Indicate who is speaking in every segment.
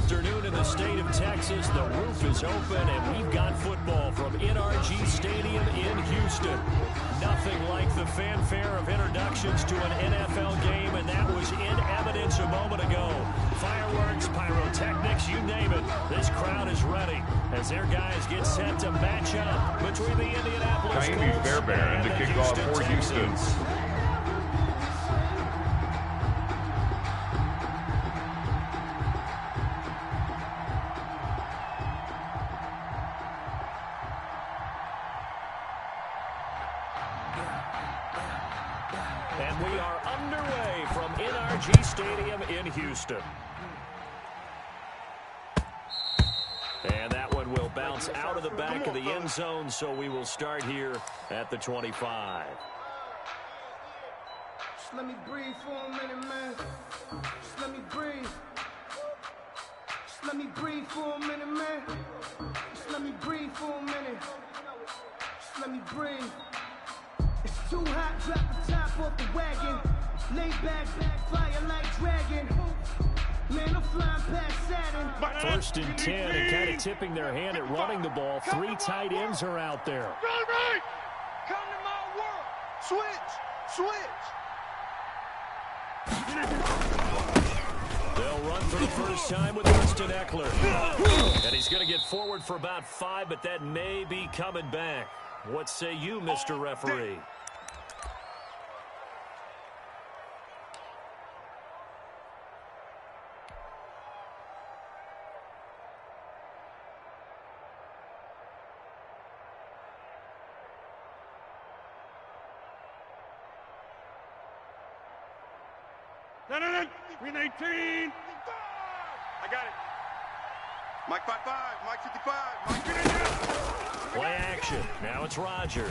Speaker 1: afternoon in the state of Texas. The roof is open, and we've got football from NRG Stadium in Houston. Nothing like the fanfare of introductions to an NFL game, and that was in evidence a moment ago. Fireworks, pyrotechnics, you name it. This crowd is ready as their guys get set to match up between the Indianapolis Colts
Speaker 2: Fairbairn
Speaker 1: and
Speaker 2: to
Speaker 1: the
Speaker 2: kick off
Speaker 1: Houston
Speaker 2: for Houston.
Speaker 1: Texans. And we are underway from NRG Stadium in Houston. And that one will bounce out of the back of the end zone, so we will start here at the 25.
Speaker 3: Just let me breathe for a minute, man. Just let me breathe. Just let me breathe for a minute, man. Just let me breathe for a minute. Just let me breathe. It's too hot, drop the top off the wagon. Lay back, fire like dragon. Man, I'm flying past Saturn.
Speaker 1: First and 10, and kind of tipping their hand at running the ball. Three tight ends are out there.
Speaker 4: Right. Come to my world. Switch.
Speaker 1: They'll run for the first time with Austin Eckler. And he's going to get forward for about 5, but that may be coming back. What say you, Mr. Referee?
Speaker 4: No. Green 18. I got it. Mike 55. Mike 55. Mike 55.
Speaker 1: Play action. Now it's Rodgers.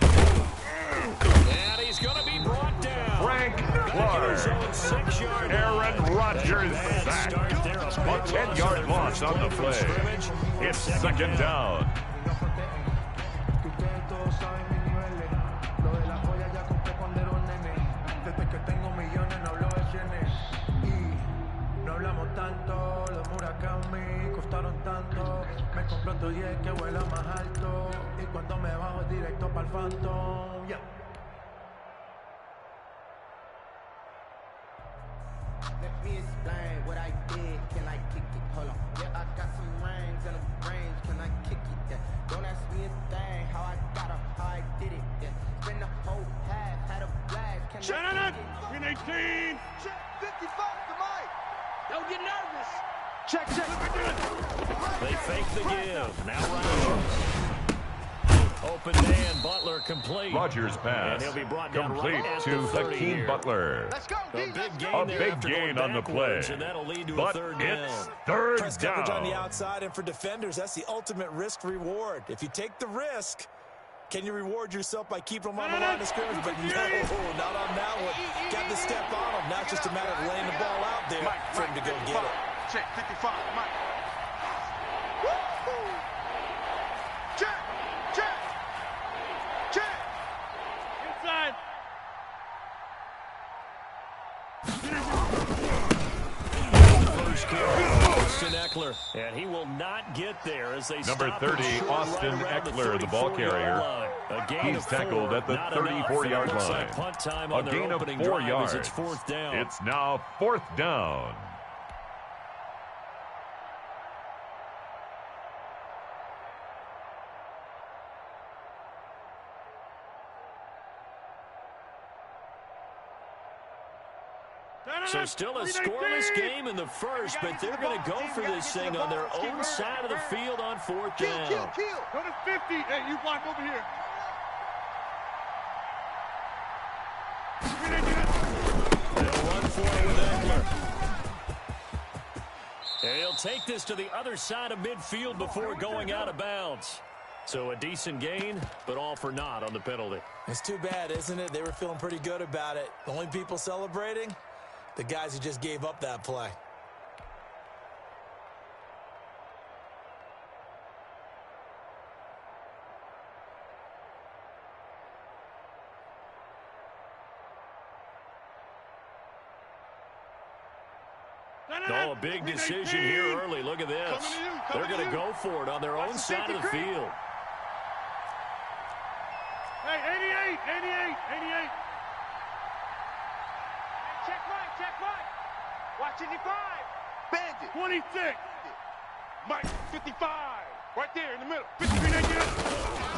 Speaker 1: And he's going to be brought down.
Speaker 2: Frank Clark. Aaron Rodgers sack. A 10-yard loss on the play. It's second down.
Speaker 5: Que vuela más alto y cuando me bajo directo para el Phantom. Yeah.
Speaker 6: Let me explain what I did. Can I kick it? Hold on. Yeah, I got some rings and a range. Can I kick it? Yeah. Don't ask me a thing. How I got up, how I did it. Yeah. Spend the whole half, had a blast. Can I kick it?
Speaker 4: Green 18.
Speaker 7: Check 55 to Mike.
Speaker 6: Don't get nervous.
Speaker 7: Check.
Speaker 1: They fake the give. Now Rodgers. Open man, Butler complete.
Speaker 2: Rodgers pass.
Speaker 1: And he'll be brought down
Speaker 2: complete
Speaker 1: right at
Speaker 2: to
Speaker 1: the 30
Speaker 2: Hakeem
Speaker 1: here.
Speaker 2: Butler.
Speaker 7: Let's go, D.
Speaker 1: A big gain
Speaker 2: A
Speaker 1: there
Speaker 2: big
Speaker 1: after
Speaker 2: gain
Speaker 1: going
Speaker 2: on the
Speaker 1: backwards,
Speaker 2: play.
Speaker 1: and that'll lead to
Speaker 2: But
Speaker 1: a third
Speaker 2: it's
Speaker 1: down.
Speaker 2: third
Speaker 8: Press coverage on the
Speaker 2: down.
Speaker 8: outside, and for defenders, that's the ultimate risk reward. If you take the risk, can you reward yourself by keeping them on the line of scrimmage? But no, not on that one. Got to step on them. Now just a matter of laying the ball out there for him to go get it.
Speaker 4: Check 55. Mike. Check. Inside.
Speaker 1: First kill, Austin Eckler, and he will not get there as they
Speaker 2: Number
Speaker 1: stop
Speaker 2: 30,
Speaker 1: him short
Speaker 2: Austin
Speaker 1: right around
Speaker 2: Eckler, the ball
Speaker 1: 34-yard
Speaker 2: carrier.
Speaker 1: line. A gain
Speaker 2: He's
Speaker 1: of
Speaker 2: tackled
Speaker 1: 4,
Speaker 2: at the
Speaker 1: not enough.
Speaker 2: 34-yard
Speaker 1: It looks
Speaker 2: line.
Speaker 1: like punt time
Speaker 2: A
Speaker 1: on their
Speaker 2: gain of
Speaker 1: opening
Speaker 2: 4
Speaker 1: drive
Speaker 2: yards.
Speaker 1: as it's fourth down.
Speaker 2: It's now fourth down.
Speaker 1: So still a scoreless game in the first, but they're going to go for this thing on their own side of the field on fourth down.
Speaker 7: Kill.
Speaker 4: Go to 50. Hey, you block over here.
Speaker 1: They'll run for it with Eckler. And he'll take this to the other side of midfield before going out of bounds. So a decent gain, but all for naught on the penalty.
Speaker 8: It's too bad, isn't it? They were feeling pretty good about it. The only people celebrating, the guys who just gave up that play.
Speaker 1: Oh, a big decision here early. Look at this. They're going to go for it on their own side of the field.
Speaker 4: Hey, 88. Check right. Watch 55. Bandit. 26. Mike, 55. Right there in the middle. 53,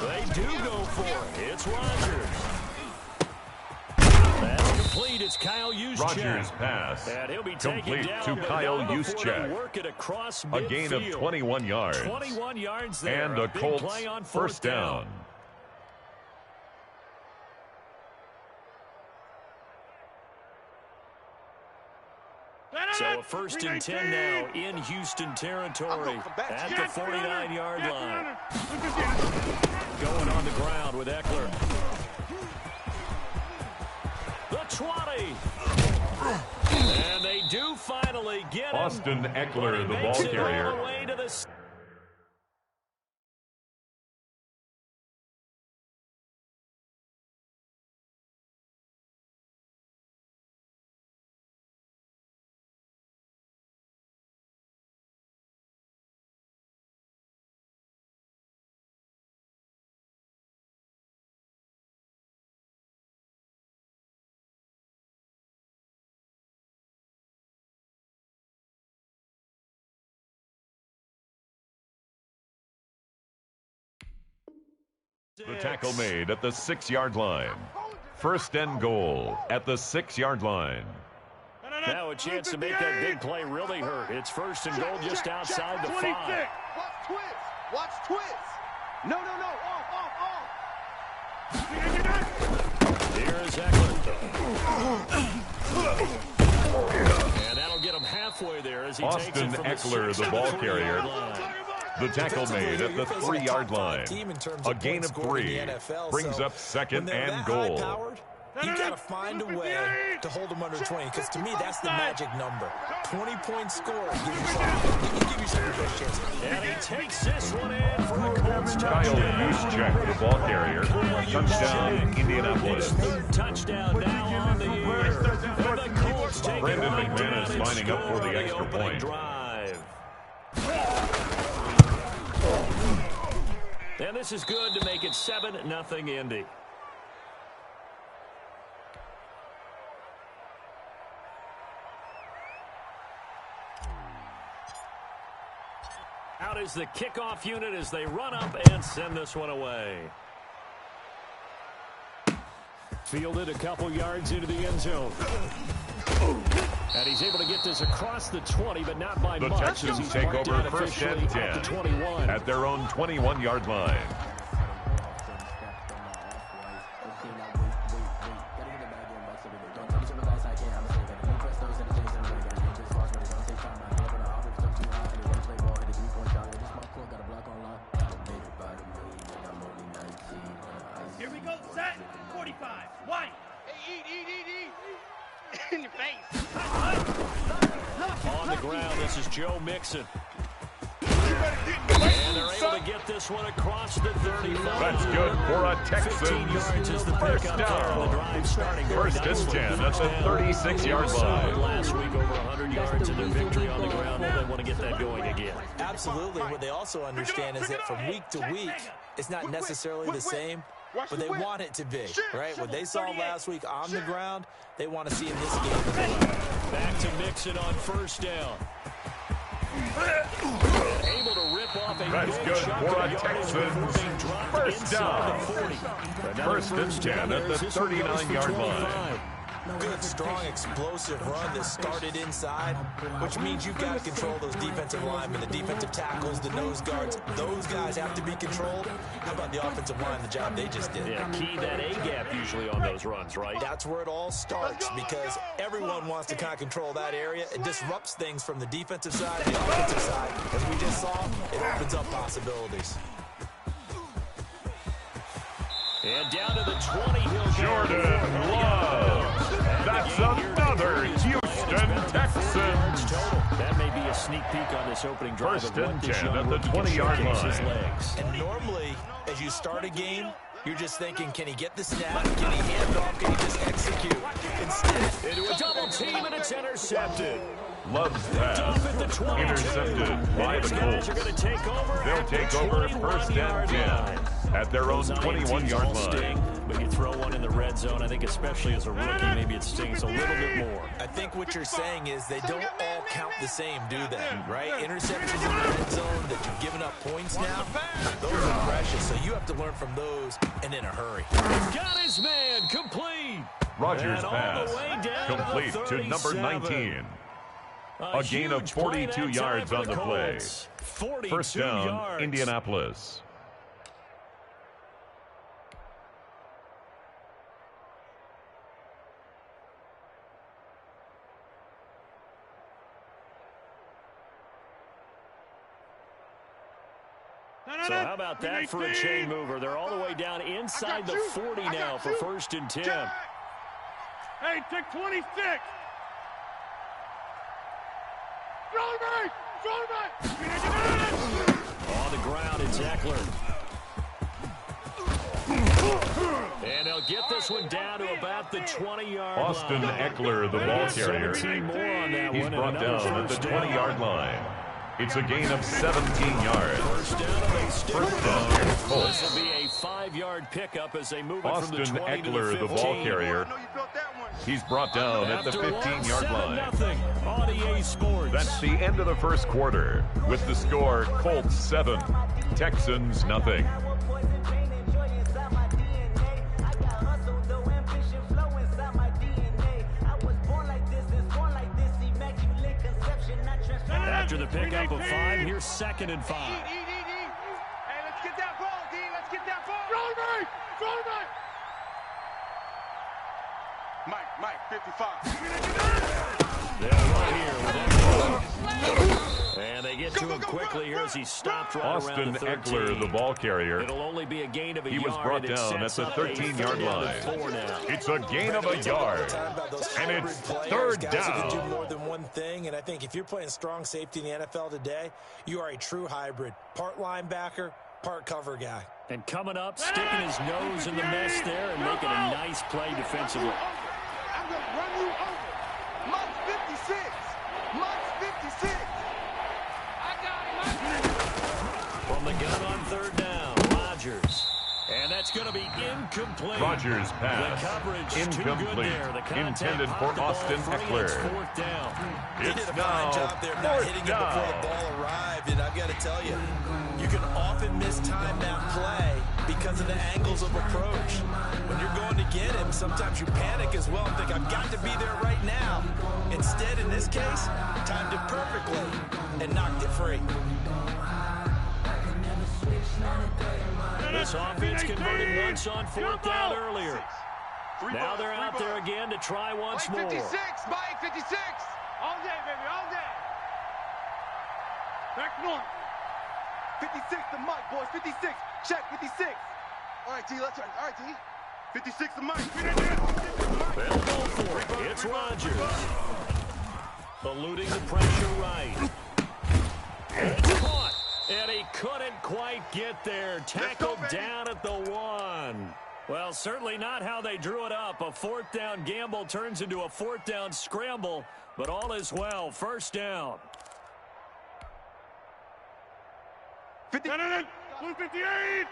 Speaker 1: they do go for it. It's Rodgers. That's complete. It's Kyle Juszczyk.
Speaker 2: Rodgers pass.
Speaker 1: And he'll be
Speaker 2: complete
Speaker 1: down,
Speaker 2: to Kyle Juszczyk.
Speaker 1: A
Speaker 2: gain of 21 yards.
Speaker 1: 21 yards there.
Speaker 2: And a Colts
Speaker 1: play on
Speaker 2: first down.
Speaker 1: So a 1st and 10 now in Houston territory at the 49-yard line. Going on the ground with Eckler. The 20. And they do finally get him.
Speaker 2: Austin Eckler, the ball carrier.
Speaker 1: All the way to the
Speaker 2: The tackle made at the 6-yard line. 1st and goal at the 6-yard line.
Speaker 1: Now a chance to make that big play really hurt. It's 1st and goal just outside the 5.
Speaker 7: Watch twist. No. Off.
Speaker 1: Here is Eckler. And that'll get him halfway there as he
Speaker 2: Austin
Speaker 1: takes it from
Speaker 2: Eckler, the ball carrier. The tackle made at the 3-yard line. A gain of 3 brings up 2nd and goal.
Speaker 8: You got to find a way to hold them under 20, because to me, that's the magic number. 20-point score. Give yourself a great chance.
Speaker 1: And he takes this one in for a Colts
Speaker 2: Kyle Juszczyk, the ball carrier. Touchdown, Indianapolis.
Speaker 1: Touchdown now on the year. The Colts take
Speaker 2: Brandon McManus lining up for the extra point.
Speaker 1: Drive. And this is good to make it 7-0 Indy. Out is the kickoff unit as they run up and send this one away. Fielded a couple yards into the end zone. And he's able to get this across the 20, but not by much.
Speaker 2: The Texans take over 1st and 10 at their own 21-yard line.
Speaker 4: Here we go, set, 45, white. Hey, eat. In your face.
Speaker 1: On the ground, this is Joe Mixon. And they're able to get this one across the 35.
Speaker 2: That's good for a Texans first down. 1st and 10 at the 36-yard line.
Speaker 1: Last week, over 100 yards in their victory on the ground. They want to get that going again.
Speaker 8: Absolutely. What they also understand is that from week to week, it's not necessarily the same, but they want it to be, right? What they saw last week on the ground, they want to see in this game as well.
Speaker 1: Back to Mixon on 1st down. Able to rip off a
Speaker 2: That's good for a Texans first down. 1st and 10 at the 39-yard line.
Speaker 8: Good, strong, explosive run that started inside, which means you've got to control those defensive linemen, the defensive tackles, the nose guards. Those guys have to be controlled. How about the offensive line, the job they just did?
Speaker 1: Yeah, key that A-gap usually on those runs, right?
Speaker 8: That's where it all starts, because everyone wants to kind of control that area. It disrupts things from the defensive side to the offensive side. As we just saw, it opens up possibilities.
Speaker 1: And down to the 20, he'll go.
Speaker 2: Jordan Love. That's another Houston Texans.
Speaker 1: That may be a sneak peek on this opening drive.
Speaker 2: 1st and 10 at the 20-yard line.
Speaker 8: And normally, as you start a game, you're just thinking, can he get the snap? Can he hand off? Can he just execute? Instead,
Speaker 1: into a double team, and it's intercepted.
Speaker 2: Love's pass. Intercepted by the Colts. They'll take over first and 10 at their own 21-yard line.
Speaker 1: But you throw one in the red zone, I think especially as a rookie, maybe it stings a little bit more.
Speaker 8: I think what you're saying is they don't all count the same, do they? Right? Interceptions in the red zone that you've given up points now, those are precious, so you have to learn from those and in a hurry.
Speaker 1: Got his man, complete.
Speaker 2: Rodgers' pass, complete to number 19. A gain of 42 yards on the play. First down, Indianapolis.
Speaker 1: So how about that for a chain mover? They're all the way down inside the 40 now for first and 10.
Speaker 4: Hey, take 26.
Speaker 1: On the ground, it's Eckler. And they'll get this one down to about the 20-yard line.
Speaker 2: Austin Eckler, the ball carrier. He's brought down at the 20-yard line. It's a gain of 17 yards. First down, Colts.
Speaker 1: This will be a 5-yard pickup as they move it
Speaker 2: Austin
Speaker 1: from the 20
Speaker 2: Eckler,
Speaker 1: to the 15.
Speaker 2: the ball carrier. He's brought down at the 15-yard line.
Speaker 1: On EA Sports.
Speaker 2: That's the end of the first quarter. With the score, Colts 7, Texans nothing.
Speaker 1: After the pickup of 5, here's second and 5.
Speaker 4: Hey, let's get that ball, D. Let's get that ball. Roll Mike, 55.
Speaker 1: They're right here with Eckler. And they get to him quickly here as he stopped right
Speaker 2: Austin
Speaker 1: around the 13.
Speaker 2: Eckler, the ball carrier.
Speaker 1: It'll only be a gain of a yard.
Speaker 2: He was brought down at the 13-yard line. It's a gain of a yard. And it's third down.
Speaker 8: Do more than one thing, and I think if you're playing strong safety in the NFL today, you are a true hybrid. Part linebacker, part cover guy.
Speaker 1: And coming up, sticking his nose in the mess there and making a nice play defensively.
Speaker 7: I'm going to run you over. Mike's 56. Mike's 56.
Speaker 1: From the gun on third down, Rodgers. And that's going to be incomplete.
Speaker 2: Rodgers' pass,
Speaker 1: the coverage
Speaker 2: incomplete,
Speaker 1: too good there. The
Speaker 2: intended for Austin Eckler.
Speaker 1: Fourth down.
Speaker 8: He did a fine job there not hitting it before the ball arrived, and I've got to tell you, you can often mistime that play because of the angles of approach. When you're going to get him, sometimes you panic as well and think, I've got to be there right now. Instead, in this case, timed it perfectly and knocked it free.
Speaker 1: This offense converted once on fourth down earlier. Now they're out there again to try once more.
Speaker 7: 56, Mike 56.
Speaker 4: All day, baby, all day. Back north.
Speaker 7: 56 to Mike, boys. 56. Check, 56. All right, T, let's run. All right, T. 56 to Mike.
Speaker 1: They'll go for it. It's Rodgers. Eluding the pressure right. It's caught. And he couldn't quite get there. Tackled down at the 1. Well, certainly not how they drew it up. A fourth down gamble turns into a fourth down scramble, but all is well. First down.
Speaker 4: 50. 158.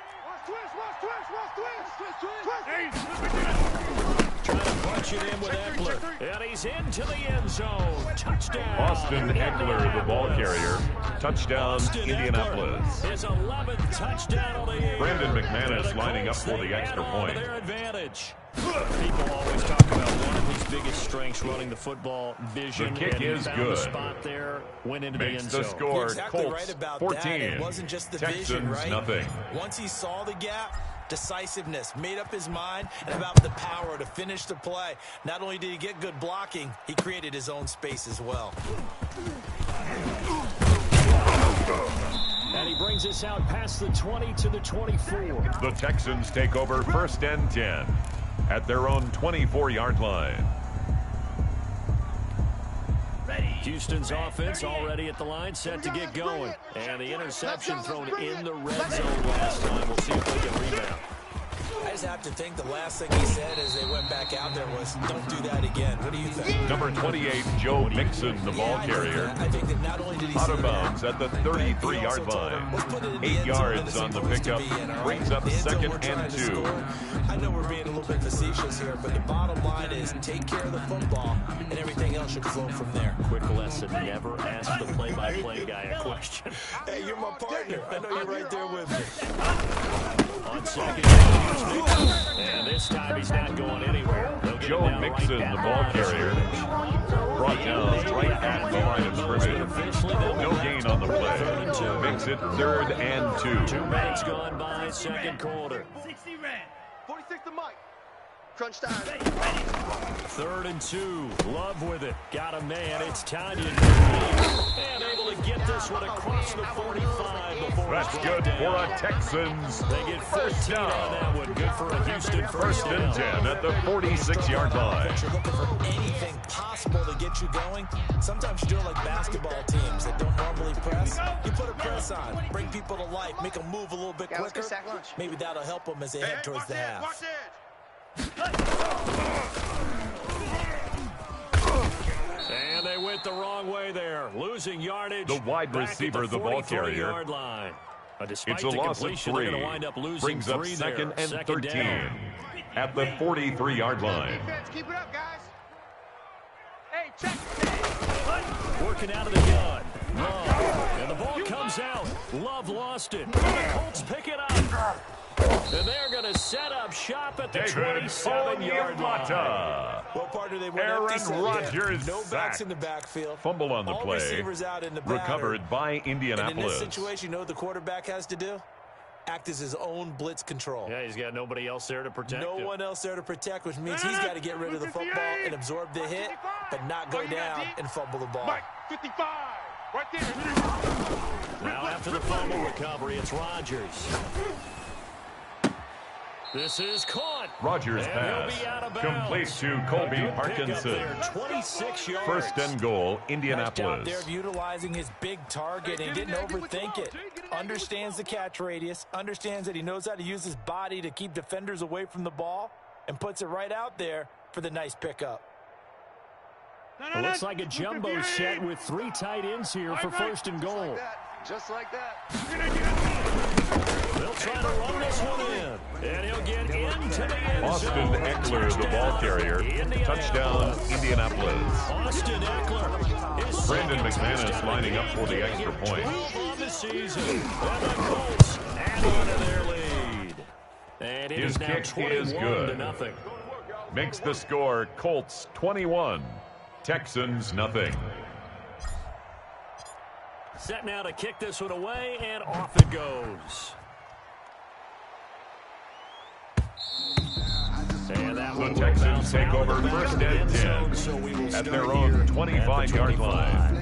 Speaker 1: Trying to punch it in with Eckler. And he's into the end zone. Touchdown.
Speaker 2: Austin Eckler, the ball carrier. Touchdown, Indianapolis.
Speaker 1: His 11th touchdown on the year.
Speaker 2: Brandon McManus lining up for the extra point.
Speaker 1: Their advantage. People always talk about one of his biggest strengths, running the football, vision.
Speaker 2: The kick is good.
Speaker 1: The spot there, went into the end
Speaker 2: Makes
Speaker 1: zone.
Speaker 2: the score.
Speaker 8: You're exactly
Speaker 2: Colts
Speaker 8: right about
Speaker 2: 14.
Speaker 8: that. It wasn't just the
Speaker 2: Texans
Speaker 8: vision, right?
Speaker 2: nothing.
Speaker 8: Once he saw the gap, decisiveness, made up his mind, and about the power to finish the play. Not only did he get good blocking, he created his own space as well.
Speaker 1: And he brings us out past the 20 to the 24.
Speaker 2: The Texans take over first and 10 at their own 24-yard line.
Speaker 1: Houston's offense already at the line, set to get going. And the interception thrown in the red zone last time. We'll see if they can rebound.
Speaker 8: I just have to think the last thing he said as they went back out there was, don't do that again. What do you think?
Speaker 2: Number 28, Joe Mixon, the ball carrier.
Speaker 8: I think that not only did he
Speaker 2: out of bounds at the 33-yard line. 8 yards on the pickup. Brings up second and 2.
Speaker 8: I know we're being a little bit facetious here, but the bottom line is take care of the football, and everything else should flow from there.
Speaker 1: Quick lesson, never ask the play-by-play guy a question.
Speaker 8: Hey, you're my partner. I know you're right there with me.
Speaker 1: On second, and this time he's not going anywhere.
Speaker 2: Joe Mixon, the ball carrier, brought down right at the line of scrimmage. No gain on the play. Makes it 3rd and 2.
Speaker 1: 2 minutes gone by, second quarter.
Speaker 7: 60 red. 46 to Mike. Crunch time.
Speaker 1: 3rd and 2. Love with it. Got a man. It's Tanya. And able to get this one across the 45 before.
Speaker 2: That's good for a Texans.
Speaker 1: They get 14 on that one. Good for a Houston
Speaker 2: first and 10 at the 46-yard line.
Speaker 8: You're looking for anything possible to get you going. Sometimes you do it like basketball teams that don't normally press. You put a press on, bring people to life, make them move a little bit quicker. Maybe that'll help them as they head towards the half.
Speaker 1: And they went the wrong way there, losing yardage.
Speaker 2: The wide receiver, the ball carrier.
Speaker 1: Yard line.
Speaker 2: It's a loss of 3. Brings up second and 13 at the 43-yard line.
Speaker 7: Keep it up, guys. Hey, check.
Speaker 1: Working out of the gun. Love. And the ball comes out. Love lost it. The Colts pick it up. And they're going to set up shop at the 27-yard line.
Speaker 8: Well, partner, they went
Speaker 2: Aaron Rodgers
Speaker 8: no backs in the backfield.
Speaker 2: Fumble on the
Speaker 8: all
Speaker 2: play.
Speaker 8: Receivers out in the
Speaker 2: Recovered by Indianapolis.
Speaker 8: And in this situation, you know what the quarterback has to do? Act as his own blitz control.
Speaker 1: Yeah, he's got nobody else there to protect him.
Speaker 8: No one else there to protect, which means he's got to get rid of the football and absorb the hit, but not go down and fumble the ball.
Speaker 7: Mike, 55, right there.
Speaker 1: Now after the fumble recovery, it's Rodgers. This is caught.
Speaker 2: Rodgers pass. Complete to Colby Parkinson.
Speaker 1: 26 yards.
Speaker 2: First and goal, Indianapolis.
Speaker 8: Nice job there of utilizing his big target and didn't overthink it. Understands the catch radius. Understands that he knows how to use his body to keep defenders away from the ball and puts it right out there for the nice pickup.
Speaker 1: It looks like a jumbo set with 3 tight ends here for first and goal.
Speaker 7: Just like that.
Speaker 1: They'll try to run this one in. And he'll get into the end zone.
Speaker 2: Austin Eckler, the ball carrier. Touchdown, Indianapolis.
Speaker 1: Austin Eckler.
Speaker 2: Brandon McManus lining up for the extra point.
Speaker 1: 12 on the season. And the Colts add on to their lead. And it is now 21-0.
Speaker 2: Makes the score Colts 21, Texans nothing.
Speaker 1: Set now to kick this one away, and off it goes. And that
Speaker 2: the Texans take over first and 10
Speaker 1: so
Speaker 2: at their own 25-yard line.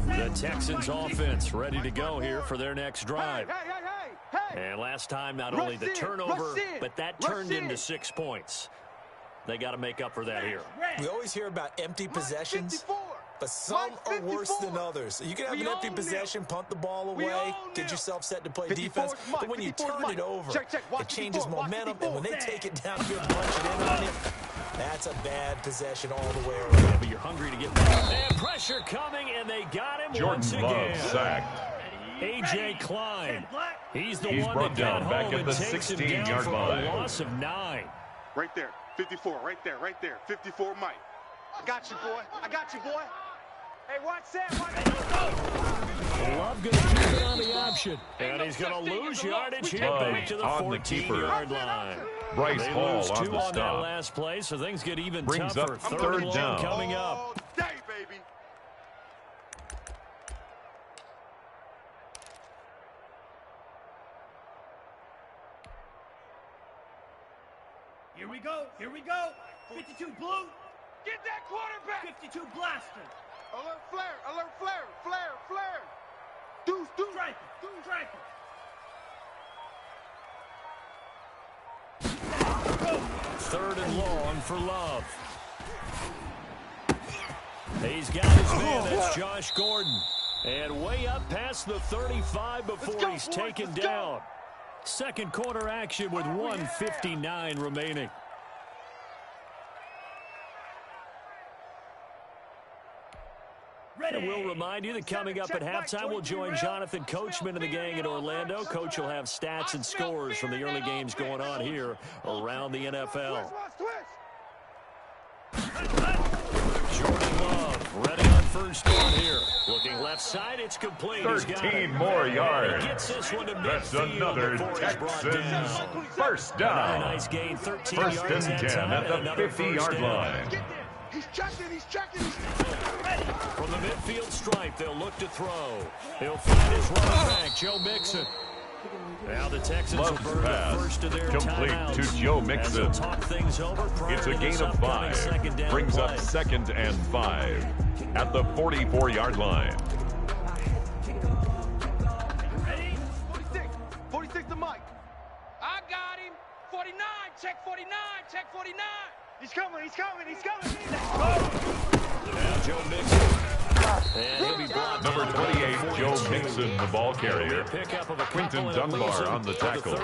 Speaker 1: The Texans offense ready to go here for their next drive. And last time, not only the turnover, but that turned into 6 points. They got to make up for that here.
Speaker 8: We always hear about empty possessions, but some are worse than others. You can have an empty possession, punt the ball away, get yourself set to play defense, but when you turn it over, it changes momentum, and when they take it down here and punch it in on you, that's a bad possession all the way around.
Speaker 1: Yeah, but you're hungry to get back. And pressure coming, and they got him once again.
Speaker 2: Jordan Love sacked.
Speaker 1: A.J. Klein. He's the one
Speaker 2: brought
Speaker 1: that got
Speaker 2: down back
Speaker 1: home
Speaker 2: at the
Speaker 1: and takes him down
Speaker 2: 16-yard
Speaker 1: for
Speaker 2: line.
Speaker 1: a loss of 9.
Speaker 7: Right there. 54, right there, right there. 54, Mike. I got you, boy. I got you, boy. Hey, watch that.
Speaker 1: Love going to keep it on the option. And he's going to lose yardage here back to the 14-yard line.
Speaker 2: Bryce Hall
Speaker 1: lose
Speaker 2: on
Speaker 1: 2
Speaker 2: the
Speaker 1: on that
Speaker 2: stop.
Speaker 1: last play, so things get even
Speaker 2: Brings
Speaker 1: tougher.
Speaker 2: up
Speaker 1: Third
Speaker 2: third down.
Speaker 1: coming up.
Speaker 7: All day, baby.
Speaker 9: Here we go. Here we go. 52 blue.
Speaker 7: Get that quarterback.
Speaker 9: 52 blaster.
Speaker 7: Alert flare. Alert flare. Flare. Flare. Deuce. Deuce.
Speaker 9: Striker. Striker.
Speaker 1: 3rd and long for Love. He's got his man. That's Josh Gordon. And way up past the 35 before he's taken down. Second quarter action with 1:59 remaining. And we'll remind you that coming up at halftime, we'll join Jonathan Coachman and the gang in Orlando. Coach will have stats and scores from the early games going on here around the NFL. Jordan Love ready on first down here. Looking left side, it's complete.
Speaker 2: 13 more yards.
Speaker 1: Gets this one to
Speaker 2: That's
Speaker 1: midfield
Speaker 2: another Texans first down.
Speaker 1: Nice gain, 13
Speaker 2: First
Speaker 1: yards
Speaker 2: and 10 at the 50-yard line.
Speaker 7: He's checking, he's checking.
Speaker 1: From the midfield stripe, they'll look to throw. He'll find his running back, Joe Mixon. Now the Texans will burn the first of their
Speaker 2: complete
Speaker 1: timeouts.
Speaker 2: to Joe Mixon.
Speaker 1: Talk things over
Speaker 2: It's a gain of 5. Brings up 2nd and 5 at the 44-yard line.
Speaker 7: Ready? 46 to Mike.
Speaker 4: I got him. 49, check 49, check 49.
Speaker 7: He's coming, he's coming, he's coming.
Speaker 1: Now Joe Mixon. And he'll be blocked.
Speaker 2: Number 28, Joe Mixon, the ball carrier. Quinton Dunbar on the tackle.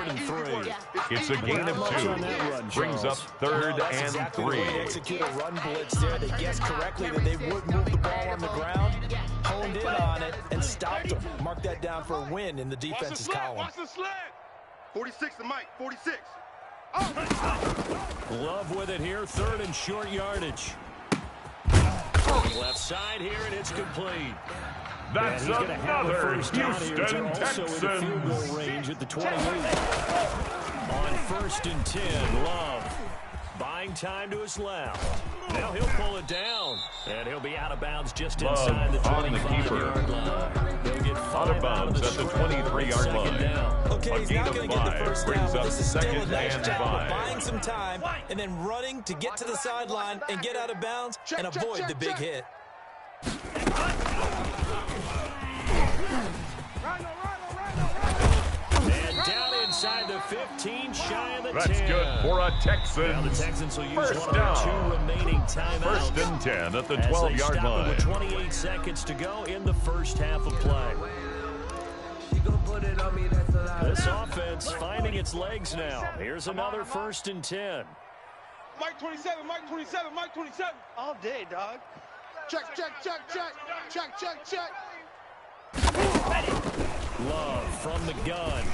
Speaker 2: It's a gain of 2. Brings up 3rd and 3.
Speaker 8: Execute a run blitz there. They guessed correctly that they would move the ball on the ground, honed in on it, and stopped them. Mark that down for a win in the defense's column.
Speaker 7: Watch the sled. 46 to Mike, 46.
Speaker 1: Love with it here, 3rd and short yardage. Left side here, and it's complete.
Speaker 2: That's another Houston Texans.
Speaker 1: Field goal range at the 28. On 1st and 10, Love buying time to his left. Now he'll pull it down, and he'll be out of bounds just inside the 25-yard line. He'll get
Speaker 2: out of bounds at the 23-yard line.
Speaker 8: Okay, he's not going to get the first down,
Speaker 2: brings
Speaker 8: but
Speaker 2: up
Speaker 8: this is still a
Speaker 2: 2nd
Speaker 8: nice
Speaker 2: and
Speaker 8: job of
Speaker 2: 5.
Speaker 8: buying some time and then running to get to the sideline and get out of bounds and avoid the big hit.
Speaker 1: And down inside the 15, shy of the 10.
Speaker 2: That's good for a Texans.
Speaker 1: Now the Texans will use
Speaker 2: first
Speaker 1: one
Speaker 2: down.
Speaker 1: of their 2 remaining timeouts.
Speaker 2: 1st and 10 at the 12-yard line.
Speaker 1: With 28 seconds to go in the first half of play. This offense finding its legs now. Here's another 1st and 10.
Speaker 7: Mike 27, Mike 27, Mike 27.
Speaker 9: All day, dog.
Speaker 7: Check, check, check, check. Check, check, check.
Speaker 1: Love from the gun.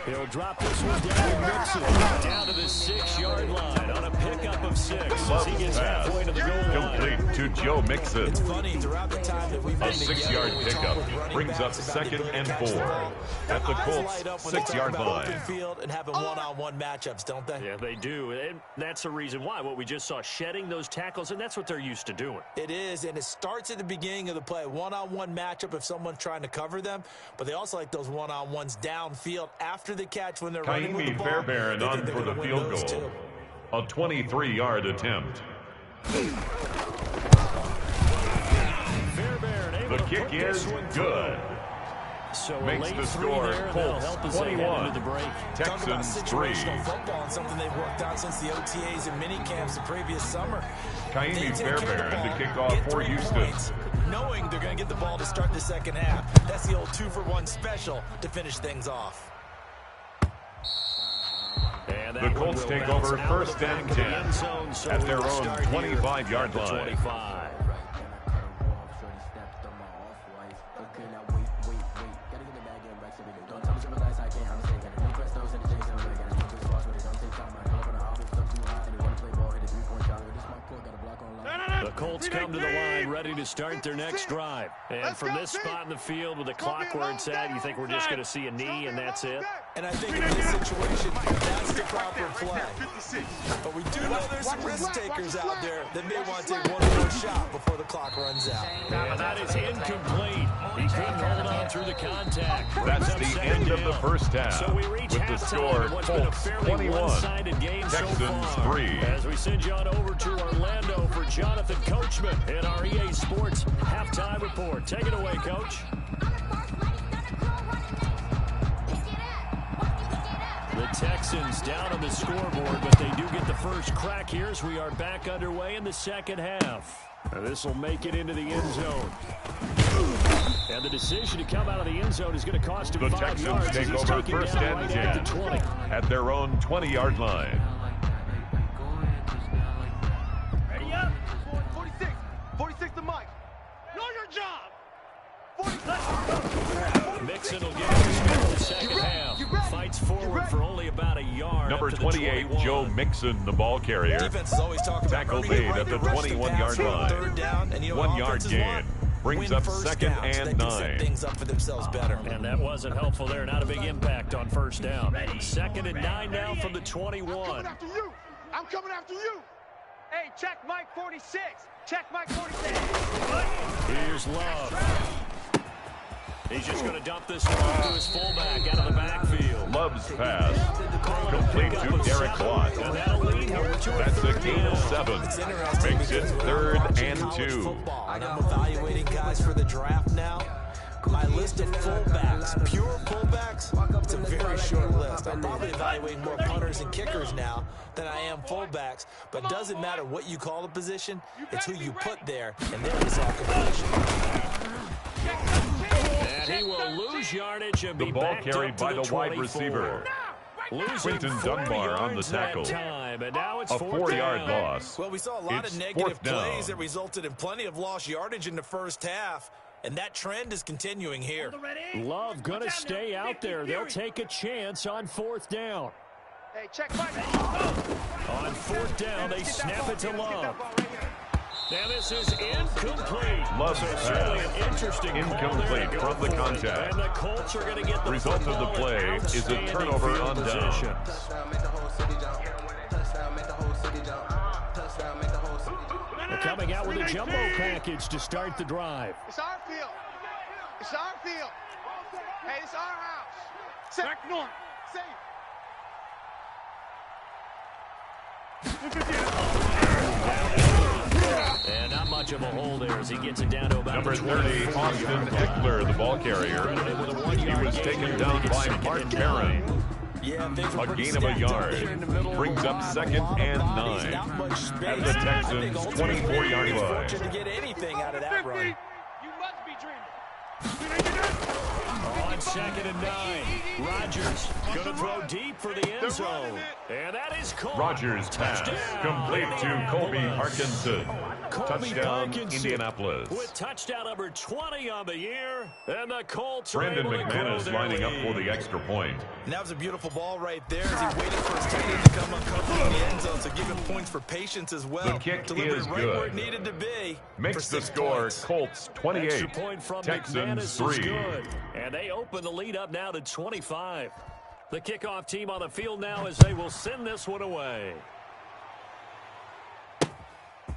Speaker 1: He'll drop this one down and mix it down to the 6-yard line on a pickup of 6 as he gets halfway to the goal line.
Speaker 2: Complete to Joe Mixon.
Speaker 8: It's funny, throughout the time that we've been
Speaker 2: A 6-yard pickup brings up 2nd and 4 at the Colts 6-yard line.
Speaker 8: Field and having one-on-one matchups, don't they?
Speaker 1: Yeah, they do. And that's the reason why. What we just saw, shedding those tackles, and that's what they're used to doing.
Speaker 8: It is, and it starts at the beginning of the play. One-on-one matchup if someone's trying to cover them, but they also like those one-on-ones downfield after the catch when they're running with the ball.
Speaker 2: Fairbairn on for the field goal.
Speaker 8: Too.
Speaker 2: A 23-yard attempt. The kick is good.
Speaker 1: So
Speaker 2: makes the score Colts 21, Texans 3.
Speaker 8: Football and something they've worked on since the OTAs and mini camps the previous summer.
Speaker 2: Kaimi Fairbairn to kick off for Houston.
Speaker 8: Knowing they're going to get the ball to start the second half. That's the old 2-for-1 special to finish things off.
Speaker 2: The Colts take over 1st and 10 at their own 25-yard line.
Speaker 1: The Colts come to the line ready to start their next drive. And from this spot in the field with the clock where it's at, you think we're just going to see a knee and that's it?
Speaker 8: And I think in this situation, that's the proper play. But we do know there's some risk takers out there that may want to take one more shot before the clock runs out.
Speaker 1: And that is incomplete. He couldn't hold on through the contact.
Speaker 2: That's the end of the first half.
Speaker 1: So we reach
Speaker 2: with the score Colts 21, Texans 3.
Speaker 1: As we send you on over to Orlando for Jonathan Coachman in our EA Sports halftime report. Take it away, Coach. The Texans Texans down on the scoreboard, but they do get the first crack here as we are back underway in the second half. And this will make it into the end zone. And the decision to come out of the end zone is going to cost him 5
Speaker 2: yards.
Speaker 1: yards.
Speaker 2: The Texans take over first and 10 at their own 20-yard line.
Speaker 9: Ready up.
Speaker 7: 46. 46 to Mike.
Speaker 9: Know your job.
Speaker 1: Mixon will get his in the second half. Fights forward for only about a yard.
Speaker 2: Number 28, Joe Mixon, the ball carrier.
Speaker 8: Defense is always talking about
Speaker 2: tackle made at the 21-yard line. 1-yard gain. Brings up second and 9.
Speaker 8: Things up for themselves better.
Speaker 1: And that wasn't helpful there. Not a big impact on first down. Second and 9 now from the 21.
Speaker 7: I'm coming after you. I'm coming after you.
Speaker 4: Hey, check Mike 46. Check Mike 46.
Speaker 1: Here's Love. He's just going to dump this one off to his fullback out of the backfield.
Speaker 2: Love's pass complete to Derek Watt. That's a gain of 7. Makes it 3rd and 2.
Speaker 8: And I'm evaluating guys for the draft now. My list of fullbacks, pure fullbacks, it's a very short list. I'm probably evaluating more punters and kickers now than I am fullbacks. But it doesn't matter what you call the position, it's who you put there, and there is all completion.
Speaker 1: And he will lose yardage and be
Speaker 2: the ball carried by the wide
Speaker 1: 24.
Speaker 2: receiver. Quinton Dunbar on the tackle.
Speaker 1: And now it's
Speaker 2: a 4-yard loss.
Speaker 8: Well, we saw a lot of negative plays that resulted in plenty of lost yardage in the first half. And that trend is continuing here.
Speaker 1: Love going to stay out there. They'll take a chance on 4th down.
Speaker 4: Hey, check Mike.
Speaker 1: On 4th down, they snap it to Love. Now this is incomplete.
Speaker 2: Love's
Speaker 1: pass. An interesting
Speaker 2: incomplete from the contact.
Speaker 1: And the Colts are going to get the
Speaker 2: result of the play is a turnover on down.
Speaker 1: They're coming out with a jumbo package to start the drive.
Speaker 4: It's our field. It's our field. Hey, it's our house.
Speaker 9: Back north.
Speaker 4: Safe.
Speaker 1: And not much of a hole there as he gets it down to about
Speaker 2: number 30, Austin Eckler, the ball carrier. He was taken down by Mark Barron. A gain of a yard. Brings up second and 9 at the Texans' 24-yard line.
Speaker 8: To get anything out of that run.
Speaker 9: You must be dreaming.
Speaker 1: On 2nd and 9, Rodgers going to throw deep for the end zone. And that is caught.
Speaker 2: Rodgers pass complete to Colby Parkinson. Touchdown, Indianapolis.
Speaker 1: With touchdown number 20 on the year, and the Colts.
Speaker 2: Brandon McManus lining up for the extra point.
Speaker 8: And that was a beautiful ball right there as he waited for his tight end to come uncovered in the end zone. So give him points for patience as well.
Speaker 2: The kick
Speaker 8: Delivered
Speaker 2: is
Speaker 8: right
Speaker 2: good.
Speaker 8: where it needed to be.
Speaker 2: Makes the score
Speaker 8: points.
Speaker 2: Colts 28,
Speaker 1: point from
Speaker 2: Texans
Speaker 1: McManus
Speaker 2: 3.
Speaker 1: Good. And they open the lead up now to 25. The kickoff team on the field now as they will send this one away.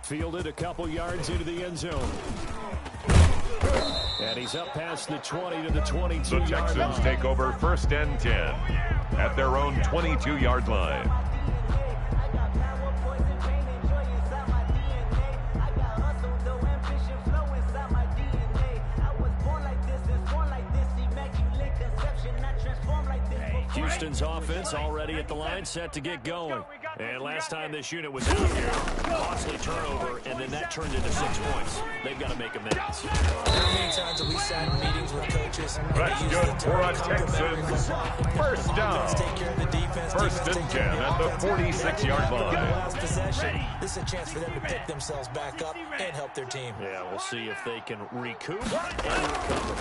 Speaker 1: Fielded a couple yards into the end zone. And he's up past the 20 to the 22-yard line.
Speaker 2: The Texans take over first and 10 at their own 22-yard line.
Speaker 1: Houston's offense already at the line, set to get going. And last time this unit was out here, costly turnover, and then that turned into 6 points. They've got to make amends.
Speaker 8: How many times have we sat in meetings with coaches?
Speaker 2: That's good for a Texans. First down.
Speaker 8: Take care of the defense.
Speaker 2: First and 10 at the 46-yard line.
Speaker 8: Last possession. This is a chance for them to pick themselves back up and help their team.
Speaker 1: Yeah, we'll see if they can recoup and recover.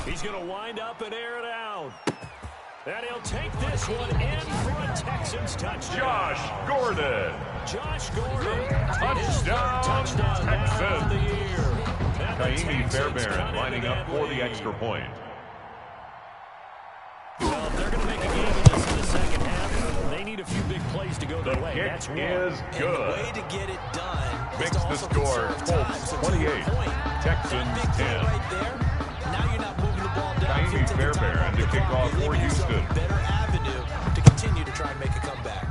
Speaker 1: He's going to wind up and air it out. And he'll take this one in for a Texans touchdown.
Speaker 2: Josh Gordon.
Speaker 1: Josh Gordon.
Speaker 2: Touchdown, Texans.
Speaker 1: Of the year.
Speaker 2: Kaimi Fairbairn lining up for the extra point.
Speaker 1: Well, if they're going to make a game of this in the second half, they need a few big plays to go their way.
Speaker 2: Kick
Speaker 1: That's one.
Speaker 2: is
Speaker 8: And the
Speaker 2: good.
Speaker 8: way to get it done
Speaker 2: Makes
Speaker 8: is to
Speaker 2: the
Speaker 8: also
Speaker 2: score
Speaker 8: conserve time.
Speaker 2: Colts
Speaker 8: So to
Speaker 2: 28,
Speaker 8: your point,
Speaker 2: Texans
Speaker 8: that big play
Speaker 2: 10.
Speaker 8: right there, now you're not moving the ball down.
Speaker 2: Kaimi Fairbairn to kick off for Houston.
Speaker 8: Better avenue to continue to try and make a comeback.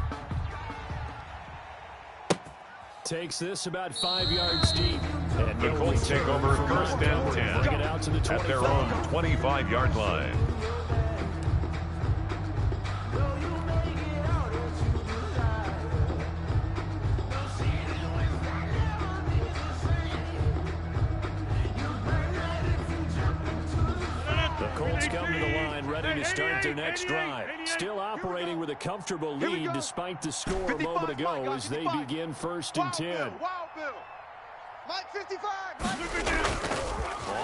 Speaker 1: Takes this about 5 yards deep. And
Speaker 2: The Colts take over first and 10
Speaker 1: Bring it out to the
Speaker 2: at their own 25-yard line.
Speaker 1: start their next drive. Still operating with a comfortable lead despite the score a moment ago as they begin 1st and 10.
Speaker 7: Mike 55.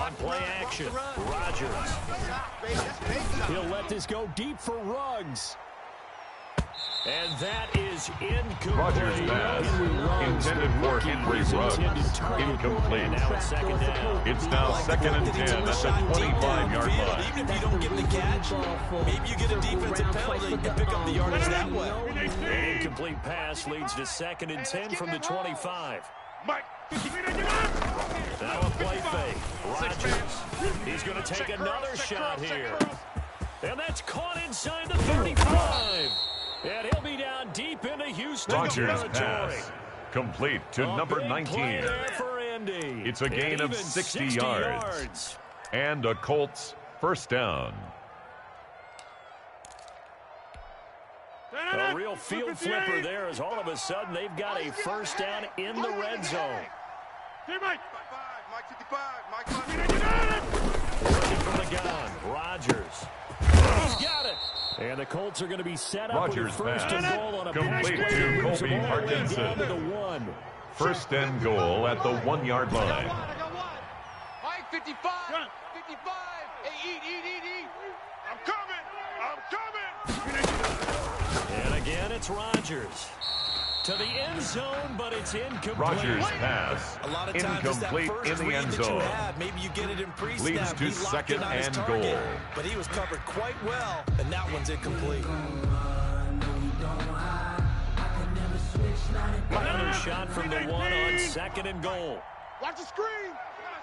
Speaker 1: On play action, Rodgers. He'll let this go deep for Ruggs. And that is incomplete.
Speaker 2: Rodgers pass intended for Henry Ruggs. Incomplete.
Speaker 1: Now it's 2nd down.
Speaker 2: It's now 2nd and 10 at the 25-yard line.
Speaker 8: Even if you don't get the catch, maybe you get a defensive penalty and pick up the yardage that way.
Speaker 1: An incomplete pass leads to 2nd and 10 from the 25.
Speaker 4: Mike.
Speaker 1: Now a play fake. Rodgers. He's going to take another shot here. And that's caught inside the 35. And he'll be down deep into Houston
Speaker 2: Rodgers
Speaker 1: territory.
Speaker 2: pass complete to number 19. It's a gain of 60 yards. And a Colts 1st down.
Speaker 1: A real field flipper there as all of a sudden they've got a 1st down in the red zone.
Speaker 4: Mike 55. Mike 55.
Speaker 1: Working from the gun. Rodgers. He's got it. And the Colts are going to be set up
Speaker 2: Rodgers
Speaker 1: with 1st and goal on a
Speaker 2: complete
Speaker 1: pass
Speaker 2: to
Speaker 1: play.
Speaker 2: Colby Parkinson.
Speaker 1: To the 1.
Speaker 2: 1st and goal at the 1-yard line.
Speaker 4: Mike 55. 55. Hey, eat. I'm coming.
Speaker 1: And again, it's Rodgers. To the end zone, but it's incomplete.
Speaker 2: Rodgers pass
Speaker 8: A lot of times
Speaker 2: incomplete in the end zone.
Speaker 8: Maybe you get it in pre-snap.
Speaker 2: Leads to 2nd and goal.
Speaker 8: But he was covered quite well, and that one's incomplete.
Speaker 1: Another shot from the 1 on 2nd and goal.
Speaker 4: Watch the screen.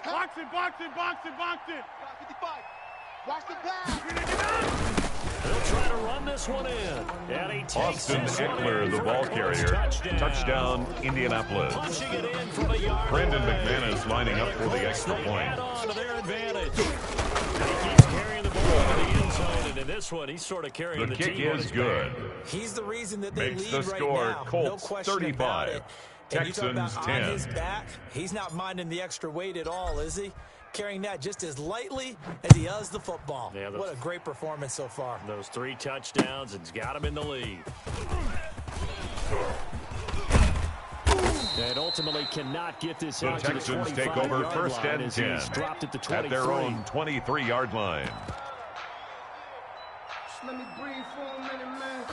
Speaker 4: Box it. 55. Watch the pass.
Speaker 1: They'll try to run this one in. And he takes
Speaker 2: Austin
Speaker 1: this one
Speaker 2: Eckler,
Speaker 1: in
Speaker 2: the
Speaker 1: for
Speaker 2: ball
Speaker 1: a
Speaker 2: carrier.
Speaker 1: Colts
Speaker 2: Touchdown, Indianapolis.
Speaker 1: Punching it in from the yard.
Speaker 2: Brandon McManus lining up for the extra point.
Speaker 1: Add on to their advantage. He keeps carrying the ball to the end zone, and in this one, he's sort of carrying the
Speaker 2: kick
Speaker 1: team on
Speaker 2: is
Speaker 1: his
Speaker 2: good.
Speaker 1: back.
Speaker 8: He's the reason that they
Speaker 2: Makes
Speaker 8: lead
Speaker 2: the
Speaker 8: right
Speaker 2: score
Speaker 8: now.
Speaker 2: Colts
Speaker 8: no question
Speaker 2: 35.
Speaker 8: about it. And you talk
Speaker 2: Texans
Speaker 8: about
Speaker 2: 10.
Speaker 8: on his back, he's not minding the extra weight at all, is he? Carrying that just as lightly as he does the football.
Speaker 1: Yeah,
Speaker 8: what a great performance so far.
Speaker 1: Those 3 touchdowns, it's got him in the lead. And ultimately cannot get this
Speaker 2: The
Speaker 1: out to the
Speaker 2: Texans
Speaker 1: 25
Speaker 2: take over
Speaker 1: yard
Speaker 2: 1st
Speaker 1: line
Speaker 2: and
Speaker 1: as
Speaker 2: 10
Speaker 1: he's dropped at the 23.
Speaker 2: at their own 23-yard line.
Speaker 3: Just let me breathe for a minute, man.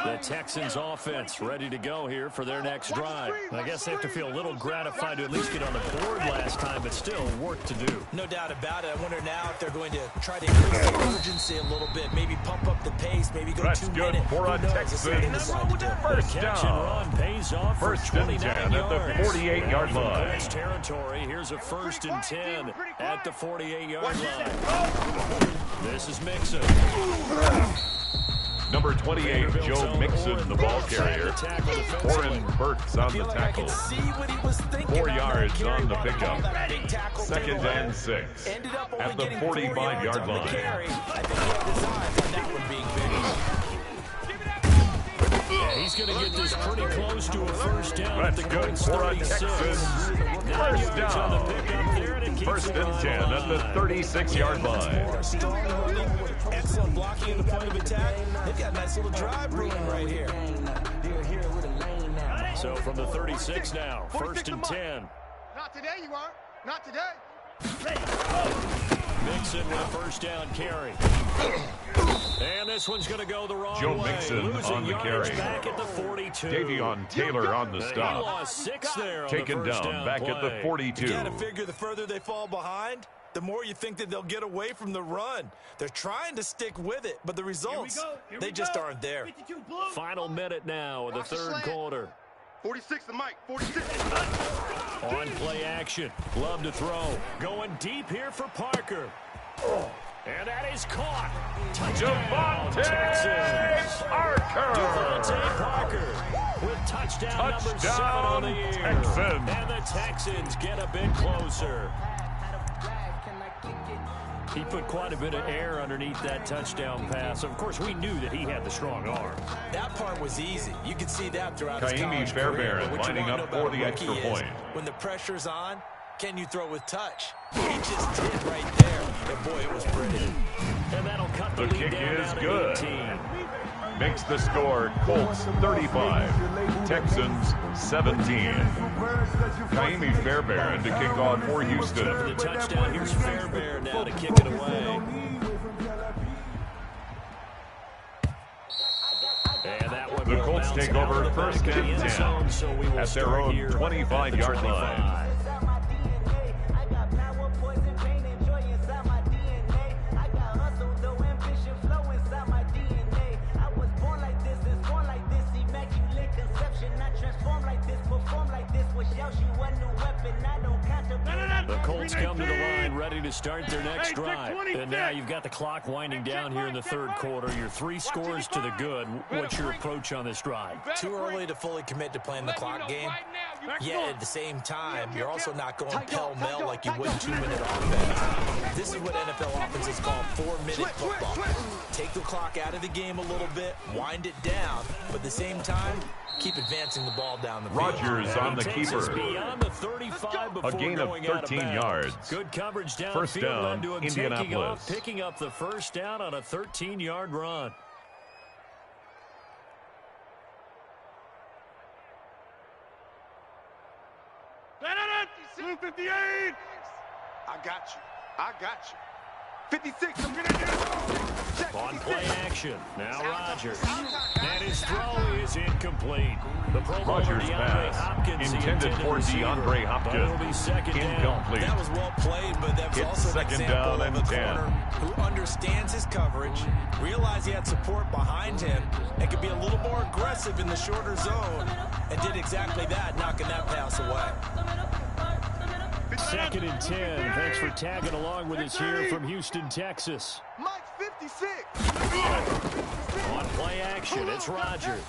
Speaker 1: The Texans offense ready to go here for their next drive. I guess they have to feel a little gratified to at least get on the board last time, but still work to do.
Speaker 8: No doubt about it. I wonder now if they're going to try to increase the urgency a little bit, maybe pump up the pace, maybe go
Speaker 2: That's
Speaker 8: 2
Speaker 2: good
Speaker 8: minutes.
Speaker 2: for a Texans 1st
Speaker 1: Catch and run
Speaker 2: down.
Speaker 1: pays off for
Speaker 2: 1st and 10
Speaker 1: 29
Speaker 2: at the
Speaker 1: yards.
Speaker 2: 48-yard
Speaker 1: From
Speaker 2: line.
Speaker 1: Colts territory, here's a 1st and 10 at the 48-yard line. This is Mixon.
Speaker 2: Number 28, Joe Mixon, the ball carrier. Warren Burks on the tackle. 4 yards on the pickup. 2nd and 6 at the 45-yard line.
Speaker 1: Yeah, he's going to get this pretty close to a 1st down.
Speaker 2: That's good for a Texans 1st down. 1st and 10 at the 36-yard line.
Speaker 8: Excellent blocking in the point of attack. They've got a nice little drive brewing right here.
Speaker 1: So from the 36 now, 1st and 10.
Speaker 4: Not today, you aren't. Not today.
Speaker 1: Mixon with a 1st down carry. And this one's going to go the wrong
Speaker 2: Joe
Speaker 1: way.
Speaker 2: Mixon
Speaker 1: Losing
Speaker 2: on the
Speaker 1: yards
Speaker 2: carry.
Speaker 1: back at the 42.
Speaker 2: Davion Taylor on the
Speaker 1: He
Speaker 2: stop.
Speaker 1: lost 6 there on
Speaker 2: Taken
Speaker 1: the 1st
Speaker 2: down back
Speaker 1: play.
Speaker 2: at the 42.
Speaker 8: You got to figure the further they fall behind, the more you think that they'll get away from the run. They're trying to stick with it, but the results, they just aren't there.
Speaker 1: Final minute now of the 3rd quarter.
Speaker 7: 46 to Mike. 46.
Speaker 1: On play action. Love to throw. Going deep here for Parker. And that is caught. Touchdown, Texans. Devontae Parker with touchdown number 7 on the year.
Speaker 2: Texans.
Speaker 1: And the Texans get a bit closer. He put quite a bit of air underneath that touchdown pass. Of course, we knew that he had the strong arm.
Speaker 8: That part was easy. You could see that throughout his
Speaker 2: Kaimi
Speaker 8: college career.
Speaker 2: Fairbairn
Speaker 8: What you
Speaker 2: lining
Speaker 8: wanna
Speaker 2: up
Speaker 8: know
Speaker 2: for
Speaker 8: about
Speaker 2: the
Speaker 8: a
Speaker 2: extra
Speaker 8: rookie is,
Speaker 2: point.
Speaker 8: when the pressure's on, can you throw with touch? He just did right there. And boy, it was pretty.
Speaker 1: And that'll cut the
Speaker 2: kick is good. Makes the score Colts 35, Texans 17. Kaimi Fairbairn to kick off for Houston.
Speaker 1: For the touchdown, here's Fairbairn now to kick it away. And that one
Speaker 2: the Colts take over first and 10
Speaker 1: so we will
Speaker 2: at their own 25-yard line.
Speaker 1: The Colts come to the line ready to start their next drive. And now you've got the clock winding down here in the third quarter. Your 3 scores to the good. What's your approach on this drive?
Speaker 8: Too early to fully commit to playing the clock game. Yet at the same time, you're also not going pell-mell like you would 2-minute offense. This is what NFL offenses call 4-minute football. Take the clock out of the game a little bit, wind it down, but at the same time, keep advancing the ball down the field.
Speaker 2: Rodgers on the keeper.
Speaker 1: Beyond the 35 before
Speaker 2: a gain of 13 yards.
Speaker 1: Good coverage downfield.
Speaker 2: First down,
Speaker 1: to him
Speaker 2: Indianapolis.
Speaker 1: Picking up the first down on a 13-yard run.
Speaker 4: Blue 58. I got you. I got you. 56. I'm gonna do.
Speaker 1: On play action. Now Rodgers. And his throw is incomplete. The Pro
Speaker 2: Rodgers pass intended for DeAndre Hopkins. Incomplete.
Speaker 8: That was well played, but that was also an example of a corner who understands his coverage, realized he had support behind him, and could be a little more aggressive in the shorter zone, and did exactly that, knocking that pass away.
Speaker 1: 2nd and 10. Thanks for tagging along with us here from Houston, Texas.
Speaker 7: Mike 56.
Speaker 1: On play action, it's Rodgers.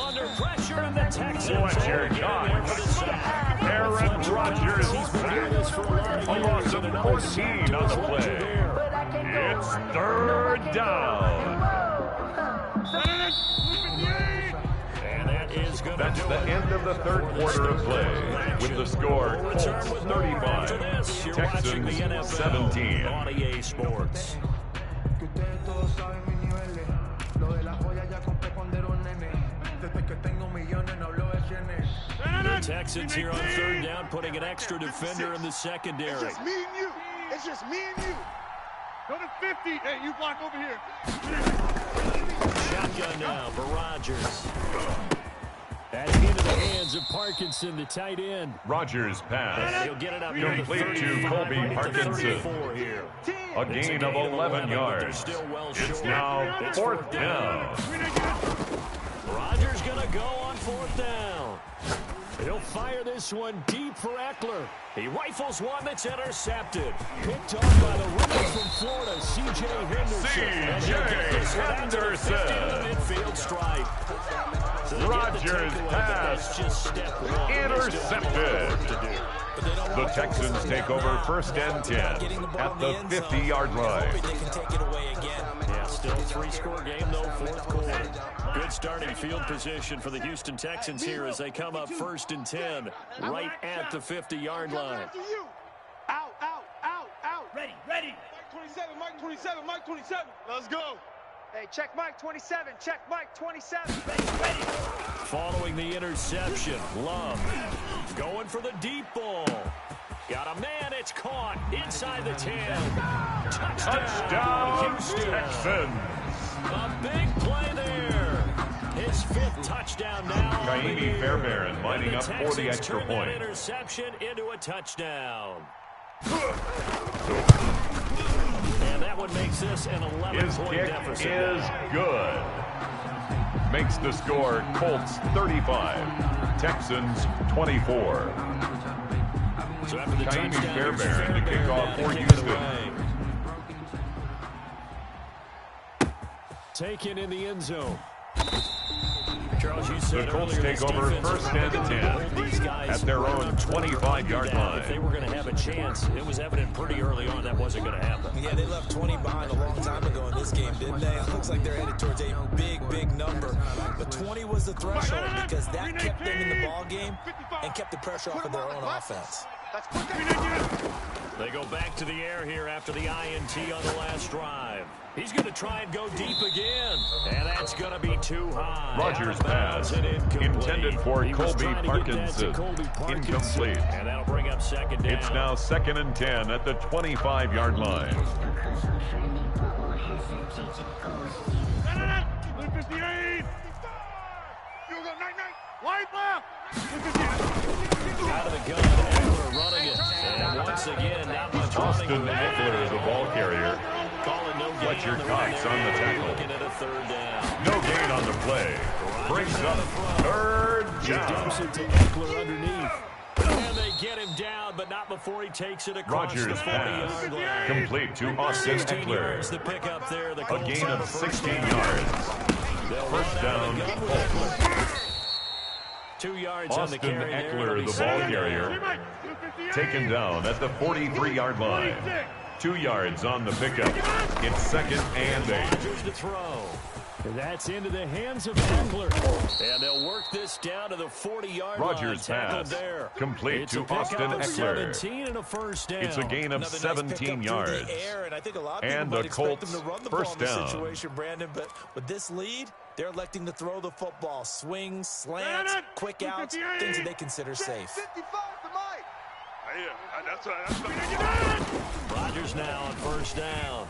Speaker 1: Under pressure, and the Texans
Speaker 2: Fletcher got Aaron Rodgers. A loss of 14 on the play. It's 3rd down. That's the end of the third quarter of play. With the score, Colts 35, Texans 17.
Speaker 1: On EA Sports. The Texans here on 3rd down, putting an extra defender in the secondary.
Speaker 7: It's just me and you. It's just me and you.
Speaker 4: Go to 50. Hey, you block over here.
Speaker 1: Shotgun now for Rodgers. That's into the hands of Parkinson, the tight end.
Speaker 2: Rodgers pass.
Speaker 1: He'll get it up
Speaker 2: complete to Colby Parkinson. A gain of 11 yards. It's now 4th down.
Speaker 1: Rodgers going to go on 4th down. He'll fire this one deep for Eckler. He rifles one that's intercepted. Picked off by the rookie from Florida, C.J. Henderson.
Speaker 2: C.J. Henderson.
Speaker 1: Midfield stripe.
Speaker 2: Rodgers pass intercepted. The Texans take over 1st and 10 at the 50-yard line.
Speaker 1: Yeah, still 3-score game, though, 4th quarter. Good starting field position for the Houston Texans here as they come up 1st and 10 right at the 50-yard line.
Speaker 7: Out, out, out, out.
Speaker 9: Ready, ready.
Speaker 7: Mike 27, Mike 27, Mike 27. Let's go.
Speaker 9: Hey, check Mike 27, check Mike 27. Ready, ready.
Speaker 1: Following the interception, Love going for the deep ball. Got a man, it's caught inside the 10.
Speaker 2: Touchdown, Texans.
Speaker 1: A big play there. His 5th touchdown now.
Speaker 2: Kaimi Fairbairn lining up for the extra point.
Speaker 1: Interception into a touchdown. And that one makes this an 11-point deficit.
Speaker 2: His kick is good. Makes the score Colts 35, Texans 24.
Speaker 1: So after the
Speaker 2: Kaimi
Speaker 1: touchdown,
Speaker 2: Fairbairn to kick off for Houston.
Speaker 1: Taken in the end zone. Charles, you said
Speaker 2: the Colts take over 1st and 10 at their own 25-yard line.
Speaker 1: If they were going to have a chance, it was evident pretty early on that wasn't going to happen.
Speaker 8: Yeah, they left 20 behind a long time ago in this game, didn't they? It looks like they're headed towards a big, big number. But 20 was the threshold because that kept them in the ball game and kept the pressure off of their own offense.
Speaker 1: They go back to the air here after the INT on the last drive. He's going to try and go deep again. And that's going to be too high.
Speaker 2: Rodgers pass intended for Colby Parkinson. Incomplete.
Speaker 1: And that'll bring up second down.
Speaker 2: It's now 2nd and 10 at the 25-yard line.
Speaker 4: 58. You go night. Wide left.
Speaker 1: Out of the gun, Eckler running it. And once again, not much
Speaker 2: Austin
Speaker 1: running.
Speaker 2: Eckler, the ball carrier.
Speaker 1: Calling no
Speaker 2: Fletcher
Speaker 1: gain
Speaker 2: Cox on the tackle.
Speaker 1: Looking at a third down.
Speaker 2: No gain on the play. Brings up 3rd
Speaker 1: He dumps
Speaker 2: down.
Speaker 1: it to Eckler underneath. And they get him down, but not before he takes it across the
Speaker 2: Rodgers
Speaker 1: 40-yard
Speaker 2: pass
Speaker 1: line.
Speaker 2: complete to Austin
Speaker 1: 16 yards
Speaker 2: Eckler.
Speaker 1: the pick up there. The
Speaker 2: A
Speaker 1: Colts
Speaker 2: gain
Speaker 1: on
Speaker 2: of
Speaker 1: the first
Speaker 2: 16
Speaker 1: down.
Speaker 2: yards.
Speaker 1: They'll
Speaker 2: First
Speaker 1: run out of the
Speaker 2: down,
Speaker 1: gun with Eckler. 2 yards on the
Speaker 2: Austin
Speaker 1: carry there.
Speaker 2: Eckler, the ball
Speaker 1: Second
Speaker 2: carrier,
Speaker 1: down.
Speaker 2: taken down at the 43-yard line. 2 yards on the pickup. It's 2nd and 8.
Speaker 1: Rodgers to throw. And that's into the hands of Eckler. And they'll work this down to the 40-yard line.
Speaker 2: Rodgers
Speaker 1: Tackled
Speaker 2: pass
Speaker 1: there.
Speaker 2: complete
Speaker 1: It's
Speaker 2: to
Speaker 1: a pickup
Speaker 2: Austin
Speaker 1: of
Speaker 2: Eckler.
Speaker 1: 17 and a first down.
Speaker 2: It's a gain of
Speaker 8: Another nice
Speaker 2: 17
Speaker 8: pickup through
Speaker 2: yards.
Speaker 8: the air, and I think a lot of
Speaker 2: And
Speaker 8: people might
Speaker 2: the
Speaker 8: expect
Speaker 2: Colts
Speaker 8: them to run the
Speaker 2: first
Speaker 8: ball in
Speaker 2: down.
Speaker 8: this situation, Brandon. But with this lead, they're electing to throw the football. Swings, slants, quick outs, things that they consider safe.
Speaker 7: 55 to Mike.
Speaker 4: Yeah, that's right.
Speaker 1: Rodgers now on first down.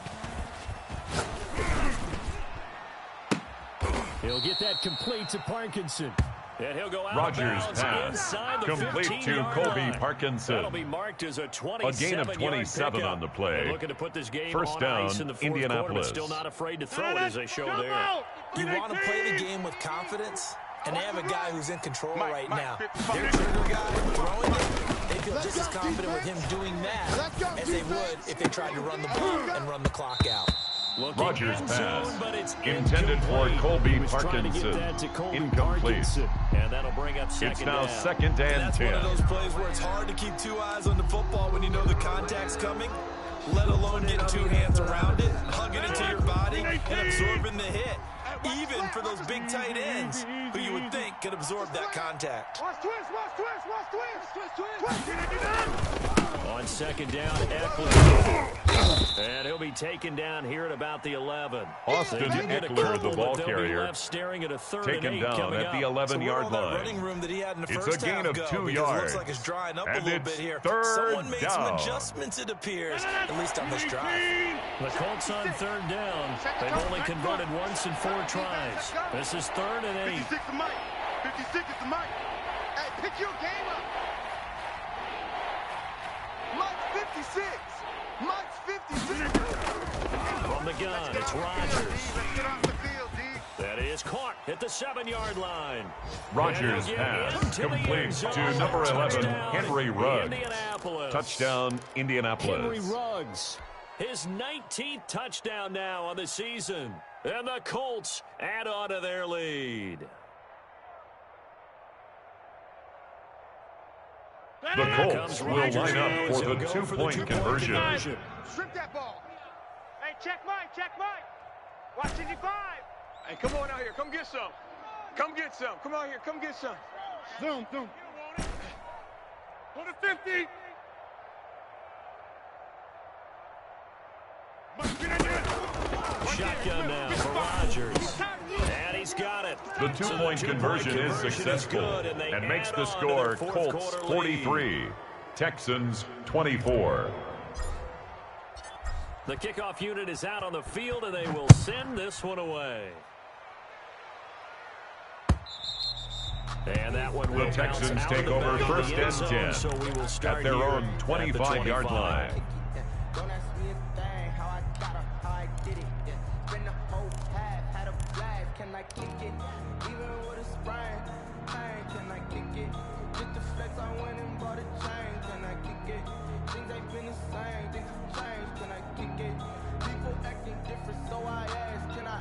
Speaker 1: He'll get that complete to Parkinson. And he'll go out
Speaker 2: Rodgers
Speaker 1: of bounds
Speaker 2: pass
Speaker 1: inside the
Speaker 2: complete to
Speaker 1: 15-yard
Speaker 2: Colby
Speaker 1: line.
Speaker 2: Parkinson.
Speaker 1: That'll be marked as a 27-yard
Speaker 2: A gain of 27
Speaker 1: pickup.
Speaker 2: on the play.
Speaker 1: They're looking to put this game
Speaker 2: First
Speaker 1: on
Speaker 2: down,
Speaker 1: ice in the fourth
Speaker 2: Indianapolis.
Speaker 1: quarter, but still not afraid to throw it as they show there.
Speaker 8: You want to play the game with confidence, and they have a guy who's in control right now. Their trigger guy throwing it, they feel just as confident with him doing that as they would if they tried to run the ball and run the clock out.
Speaker 1: Looking
Speaker 2: Rodgers
Speaker 1: end zone,
Speaker 2: pass
Speaker 1: but it's
Speaker 2: intended for
Speaker 1: incomplete.
Speaker 2: Colby
Speaker 1: He was trying to
Speaker 2: Parkinson.
Speaker 1: get that to Colby
Speaker 2: Incomplete.
Speaker 1: Parkinson, and that'll bring up second
Speaker 2: It's now
Speaker 1: down.
Speaker 2: 2nd and
Speaker 8: That's
Speaker 2: 10.
Speaker 8: one of those plays where it's hard to keep two eyes on the football when you know the contact's coming, let alone getting two hands around it, hugging it to your body, and absorbing the hit. Even for those big tight ends, who you would think could absorb that contact.
Speaker 4: Watch twist.
Speaker 1: On second down, Eckler. And he'll be taken down here at about the 11.
Speaker 2: Austin
Speaker 1: They do get a
Speaker 2: Eckler,
Speaker 1: couple,
Speaker 2: the
Speaker 1: but
Speaker 2: ball
Speaker 1: they'll be
Speaker 2: carrier,
Speaker 1: left staring at a third
Speaker 2: taken
Speaker 1: and 8
Speaker 2: down
Speaker 1: coming
Speaker 2: at the
Speaker 1: up.
Speaker 2: 11-yard
Speaker 8: So where all that
Speaker 2: line.
Speaker 8: running room that he had in the
Speaker 2: It's
Speaker 8: first
Speaker 2: a gain
Speaker 8: half
Speaker 2: of
Speaker 8: go?
Speaker 2: 2
Speaker 8: Because
Speaker 2: yards.
Speaker 8: It looks like it's drying up a
Speaker 2: And
Speaker 8: little
Speaker 2: it's
Speaker 8: bit here.
Speaker 2: 3rd
Speaker 8: Someone made some
Speaker 2: down.
Speaker 8: adjustments, it appears, at least on this drive.
Speaker 1: The Colts on third down. They've only converted once in 4 tries. This is 3rd and 8.
Speaker 7: 56 to Mike. 56 is to Mike. Hey, pick your game up. Mike's 56. Mike's 56.
Speaker 1: From the gun, it's Rodgers.
Speaker 7: Let's get off the field, D.
Speaker 1: That is caught at the 7-yard line.
Speaker 2: Rodgers
Speaker 1: And
Speaker 2: pass
Speaker 1: into the
Speaker 2: complete
Speaker 1: end zone.
Speaker 2: to number 11,
Speaker 1: Touchdown,
Speaker 2: Henry Ruggs.
Speaker 1: Indianapolis.
Speaker 2: Touchdown,
Speaker 1: Henry
Speaker 2: Indianapolis.
Speaker 1: Ruggs. His 19th touchdown now on the season. And the Colts add on to their lead.
Speaker 2: The Colts will line up for the two-point conversion.
Speaker 7: Strip that ball.
Speaker 9: Hey, check Mike. Watch 55.
Speaker 4: Hey, come on out here. Come get some. Come get some. Come out here. Come get some. Zoom. Go to 50.
Speaker 1: Shotgun now for Rodgers. And he's got it.
Speaker 2: The two-point conversion is successful and makes the score Colts 43, Texans 24.
Speaker 1: The kickoff unit is out on the field, and they will send this one away. And that one will
Speaker 2: The Texans
Speaker 1: bounce out
Speaker 2: take
Speaker 1: of the
Speaker 2: over
Speaker 1: back of
Speaker 2: first
Speaker 1: the end
Speaker 2: and
Speaker 1: zone,
Speaker 2: 10
Speaker 1: so we will start
Speaker 2: at their
Speaker 1: here
Speaker 2: own
Speaker 1: at the
Speaker 2: 25-yard
Speaker 1: 25.
Speaker 2: line.
Speaker 6: Don't ask me a thing, how I got her, how I did it. Yeah. Spin the whole half, had a blast, can I kick it? Even with a sprain, can I kick it? Just the flex, I went and bought a chain, can I kick it? Things ain't been the same, things have changed, can I kick it? People acting different, so I ask, can I?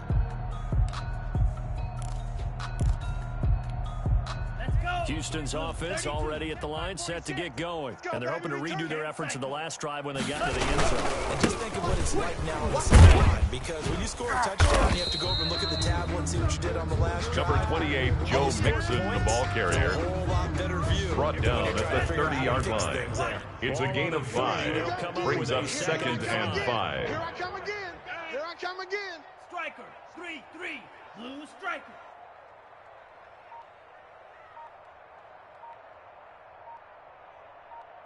Speaker 1: Houston's offense already at the line, set to get going. And they're hoping to redo their efforts in the last drive when they got to the end zone.
Speaker 8: And just think of what it's like now on the sideline, because when you score a touchdown, you have to go over and look at the tablet and see what you did on the last drive.
Speaker 2: Number 28, Joe Mixon, the ball carrier.
Speaker 8: A whole lot better view.
Speaker 2: Brought down at the 30-yard line. It's a gain of 5. Brings up 2nd and 5.
Speaker 7: Here I come again. Here I come again.
Speaker 5: Striker, 3-3, blue striker.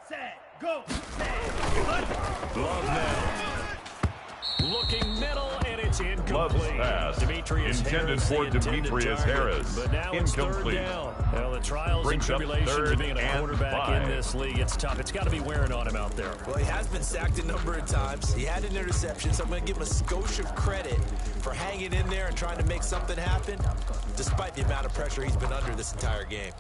Speaker 5: Set, go, set, cut.
Speaker 1: Love now. Looking middle, and it's incomplete.
Speaker 2: Love's pass intended for Demetrius Harris.
Speaker 1: But now it's
Speaker 2: Incomplete.
Speaker 1: 3rd down. Well, the trials
Speaker 2: Brings
Speaker 1: and
Speaker 2: up
Speaker 1: tribulations of
Speaker 2: 3rd
Speaker 1: being a
Speaker 2: and
Speaker 1: quarterback
Speaker 2: 5.
Speaker 1: in this league. It's tough. It's got to be wearing on him out there.
Speaker 8: Well, he has been sacked a number of times. He had an interception, so I'm going to give him a skosh of credit for hanging in there and trying to make something happen, despite the amount of pressure he's been under this entire game.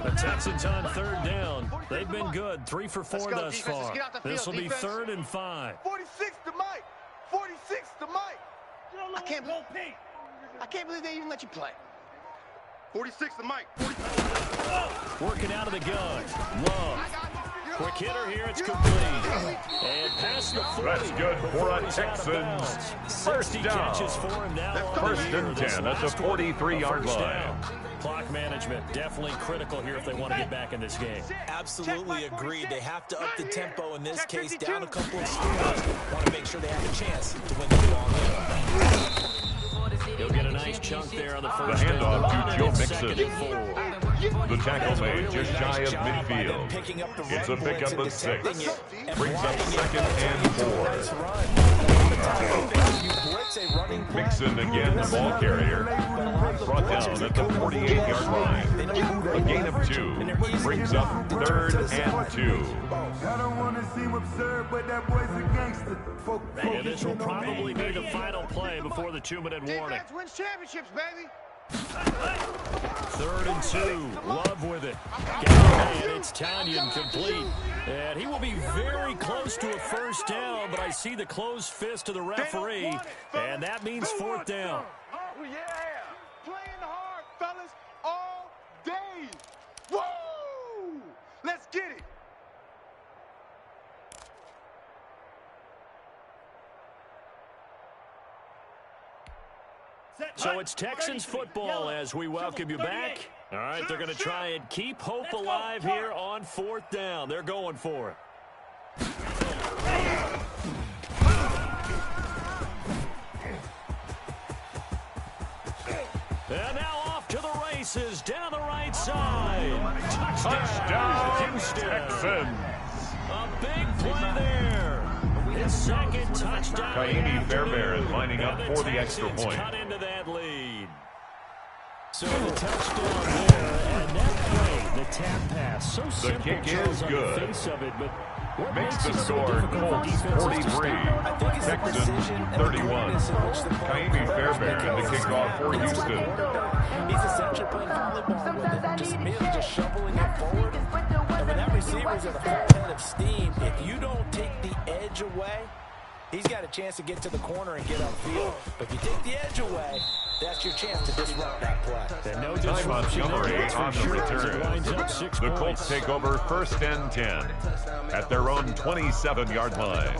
Speaker 1: The Texans on 3rd down. They've been good. 3 for 4 thus far. This will be 3rd and 5.
Speaker 7: 46 to Mike. 46 to Mike. I can't believe they even let you play. 46 to Mike.
Speaker 1: Working out of the gun. Love. Quick hitter here. It's complete. And past the 40.
Speaker 2: That's good for a Texans. 1st down.
Speaker 1: Catches for him now.
Speaker 2: 1st and 10 at the 43-yard line.
Speaker 1: Clock management definitely critical here if they want to get back in this game.
Speaker 8: Absolutely agreed. They have to up the tempo in this case, down a couple of scores. Want to make sure they have a chance to win the ball game.
Speaker 1: He'll get a nice chunk there on the
Speaker 2: The
Speaker 1: first down.
Speaker 2: handoff to Joe
Speaker 1: Second
Speaker 2: Mixon.
Speaker 1: and 4.
Speaker 2: The tackle made just shy of midfield. It's a pickup of 6. Brings up 2nd and 4. Mixon again, the ball carrier. Brought down at the 48-yard line. A gain of 2. Brings up 3rd and 2.
Speaker 3: I don't want to seem absurd, but that boy's a gangster.
Speaker 1: And this will probably be the final play before the 2-minute warning.
Speaker 9: Defense wins championships, baby.
Speaker 1: 3rd and 2. Love with it. And it's Tanyan complete. And he will be very close to a 1st down, but I see the closed fist of the referee, and that means 4th down.
Speaker 7: Oh, yeah. Playing hard, fellas, all day. Woo! Let's get it.
Speaker 1: So it's Texans football as we welcome you back. All right, they're going to try and keep hope alive here on 4th down. They're going for it. And now off to the races down the right side.
Speaker 2: Touchdown,
Speaker 1: Houston.
Speaker 2: Texans.
Speaker 1: A big play there. His 2nd touchdown.
Speaker 2: Kaimi Fairbairn is lining up for the extra point.
Speaker 1: Cut into that lead. So the touchdown there, and that play, the tap pass, so simple.
Speaker 2: The kick is good.
Speaker 1: On the face of it, but what
Speaker 2: Makes the
Speaker 1: it so
Speaker 2: score
Speaker 1: difficult for
Speaker 2: Colts
Speaker 1: defenses to
Speaker 2: 43,
Speaker 1: stop?
Speaker 2: Texans 31. Kaimi Fairbairn the kickoff for Houston.
Speaker 8: He's essentially playing volleyball with it. Just merely just shoveling it forward. And when that receiver's at a full head of steam, if you don't take the edge away, he's got a chance to get to the corner and get upfield. But if you take the edge away, that's your chance to disrupt that play.
Speaker 1: And no
Speaker 2: Time Montgomery on the return. The Colts take over 1st and 10 at their own 27-yard line.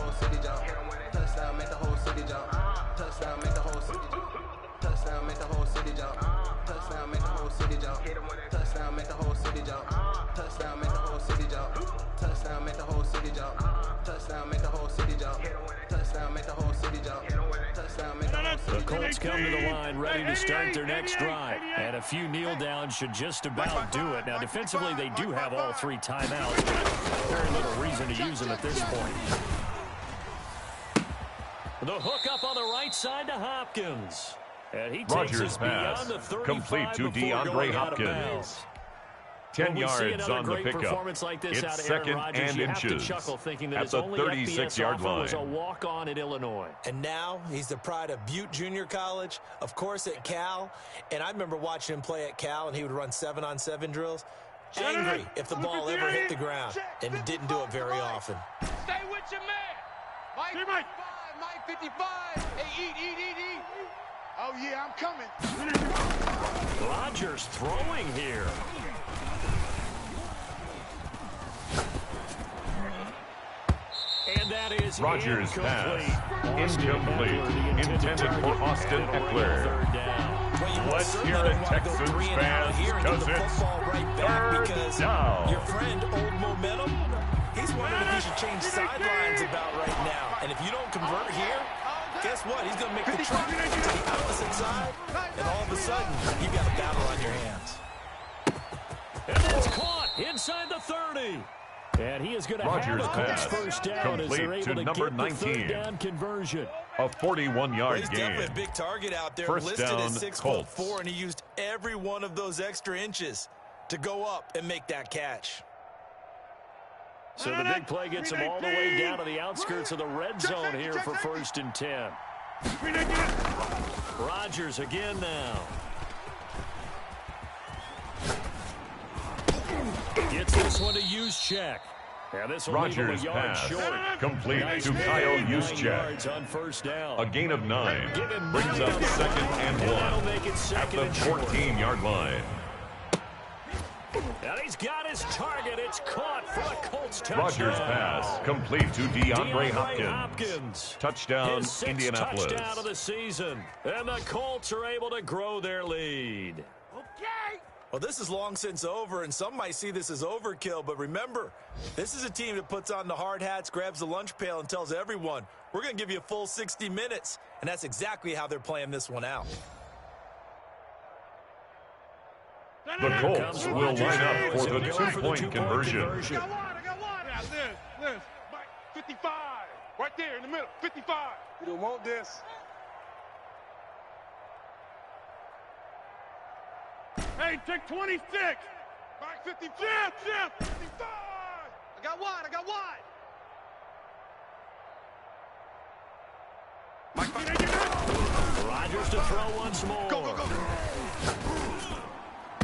Speaker 1: The Colts come to the line ready to start their next drive. And a few kneel downs should just about do it. Now, defensively, they do have all 3 timeouts, but very little reason to use them at this point. The hook up on the right side to Hopkins. And he takes
Speaker 2: Rodgers
Speaker 1: us
Speaker 2: pass,
Speaker 1: beyond the 35
Speaker 2: complete to
Speaker 1: before
Speaker 2: DeAndre
Speaker 1: going out of
Speaker 2: Hopkins.
Speaker 1: bounds.
Speaker 2: 10 yards
Speaker 1: When
Speaker 2: on the
Speaker 1: we see another great
Speaker 2: pickup.
Speaker 1: performance like this
Speaker 2: It's
Speaker 1: out of Aaron
Speaker 2: 2nd
Speaker 1: Rodgers,
Speaker 2: and
Speaker 1: you have to
Speaker 2: inches
Speaker 1: chuckle thinking that
Speaker 2: at
Speaker 1: his
Speaker 2: the
Speaker 1: only
Speaker 2: 36-yard
Speaker 1: FBS offer was a
Speaker 2: line.
Speaker 1: walk-on at Illinois.
Speaker 8: And now he's the pride of Butte Junior College, of course at Cal. And I remember watching him play at Cal, and he would run 7-on-7 drills. Angry if the ball ever hit the ground, and didn't do it very often.
Speaker 4: Stay with your man. Mike 55, Mike 55. Hey, eat.
Speaker 7: Oh, yeah, I'm coming.
Speaker 1: Rodgers throwing here. And that is
Speaker 2: Rogers'
Speaker 1: incomplete.
Speaker 2: pass. Incomplete. Intended for Austin Eckler. Let's hear it, Texans fans, because it's third down.
Speaker 8: Your friend, Old Momentum, he's wondering if he should change sidelines about right now. And if you don't convert here, guess what? He's going to make the trip to the opposite side, and all of a sudden, you've got a battle on your hands.
Speaker 1: And it's caught inside the 30. And he is going to have a
Speaker 2: pass
Speaker 1: first down as they're
Speaker 2: complete
Speaker 1: able
Speaker 2: to
Speaker 1: to
Speaker 2: number
Speaker 1: get
Speaker 2: 19.
Speaker 1: the third down conversion.
Speaker 2: A 41-yard
Speaker 8: He's
Speaker 2: gain.
Speaker 8: definitely a big target out there.
Speaker 2: First
Speaker 8: listed
Speaker 2: down,
Speaker 8: at 6'4",
Speaker 2: Colts.
Speaker 8: and he used every one of those extra inches to go up and make that catch.
Speaker 1: So the big play gets him all the way down to the outskirts of the red zone here for 1st and 10. Rodgers again now. Gets this one to Juszczyk. And this will
Speaker 2: Rogers'
Speaker 1: leave him a yard
Speaker 2: pass
Speaker 1: short.
Speaker 2: complete
Speaker 1: Nice
Speaker 2: to
Speaker 1: gain,
Speaker 2: Kyle
Speaker 1: 9
Speaker 2: Juszczyk.
Speaker 1: yards on first down.
Speaker 2: A gain of 9
Speaker 1: Give him
Speaker 2: brings
Speaker 1: 9
Speaker 2: up
Speaker 1: on the
Speaker 2: 2nd
Speaker 1: ground,
Speaker 2: and
Speaker 1: that'll
Speaker 2: 1
Speaker 1: make it
Speaker 2: at
Speaker 1: 2nd
Speaker 2: the
Speaker 1: and short.
Speaker 2: 14-yard line.
Speaker 1: And he's got his target. It's caught for a Colts touchdown.
Speaker 2: Rogers' pass complete to DeAndre
Speaker 1: Hopkins.
Speaker 2: Touchdown,
Speaker 1: His 6th
Speaker 2: Indianapolis.
Speaker 1: touchdown of the season. And the Colts are able to grow their lead.
Speaker 8: Well, this is long since over, and some might see this as overkill, but remember, this is a team that puts on the hard hats, grabs the lunch pail, and tells everyone, we're going to give you a full 60 minutes, and that's exactly how they're playing this one out.
Speaker 2: The Colts will line up for the two-point conversion.
Speaker 4: I got one. Now, this. Mike, 55. Right there in the middle, 55. You don't want this. Hey, take 26. Mike, 55. Jeff, 55.
Speaker 9: I got wide.
Speaker 1: Rodgers to throw once more.
Speaker 4: Go.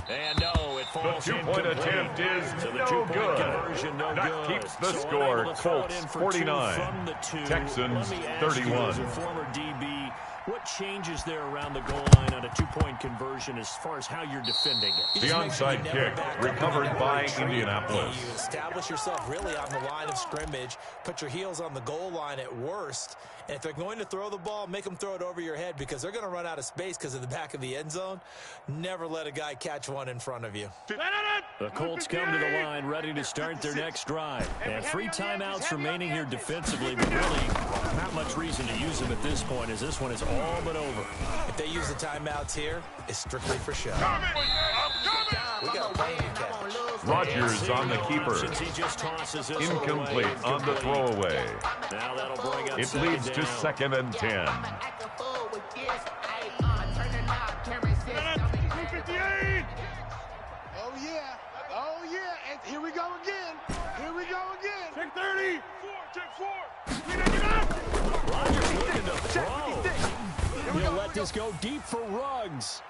Speaker 1: And no, it
Speaker 2: The
Speaker 1: falls
Speaker 2: two-point
Speaker 1: incomplete.
Speaker 2: attempt is
Speaker 1: So the
Speaker 2: no
Speaker 1: two-point
Speaker 2: good.
Speaker 1: conversion, no
Speaker 2: That
Speaker 1: good.
Speaker 2: keeps the
Speaker 1: So
Speaker 2: score.
Speaker 1: unable to throw it
Speaker 2: Colts
Speaker 1: in for
Speaker 2: 49,
Speaker 1: 2 from the 2.
Speaker 2: Texans
Speaker 1: Let me ask you,
Speaker 2: 31.
Speaker 1: as a former DB, what changes there around the goal line on a two-point conversion as far as how you're defending it?
Speaker 2: The onside kick recovered by Indianapolis.
Speaker 8: You establish yourself really on the line of scrimmage, put your heels on the goal line at worst, and if they're going to throw the ball, make them throw it over your head because they're going to run out of space because of the back of the end zone. Never let a guy catch one in front of you.
Speaker 1: The Colts come to the line ready to start their next drive. And 3 timeouts remaining here defensively, but really not much reason to use them at this point as this one is all but over.
Speaker 8: If they use the timeouts here, it's strictly for show. We got a plane to catch.
Speaker 2: Rodgers on the keeper.
Speaker 1: He just tosses this
Speaker 2: Incomplete
Speaker 1: away.
Speaker 2: on the throwaway.
Speaker 1: Now that'll bring up
Speaker 2: It
Speaker 1: second
Speaker 2: leads to
Speaker 1: down.
Speaker 2: 2nd and 10.
Speaker 4: Oh, yeah. And here we go again. Check 30. Check 4.
Speaker 1: Rodgers looking to throw. He'll let this go deep for Ruggs.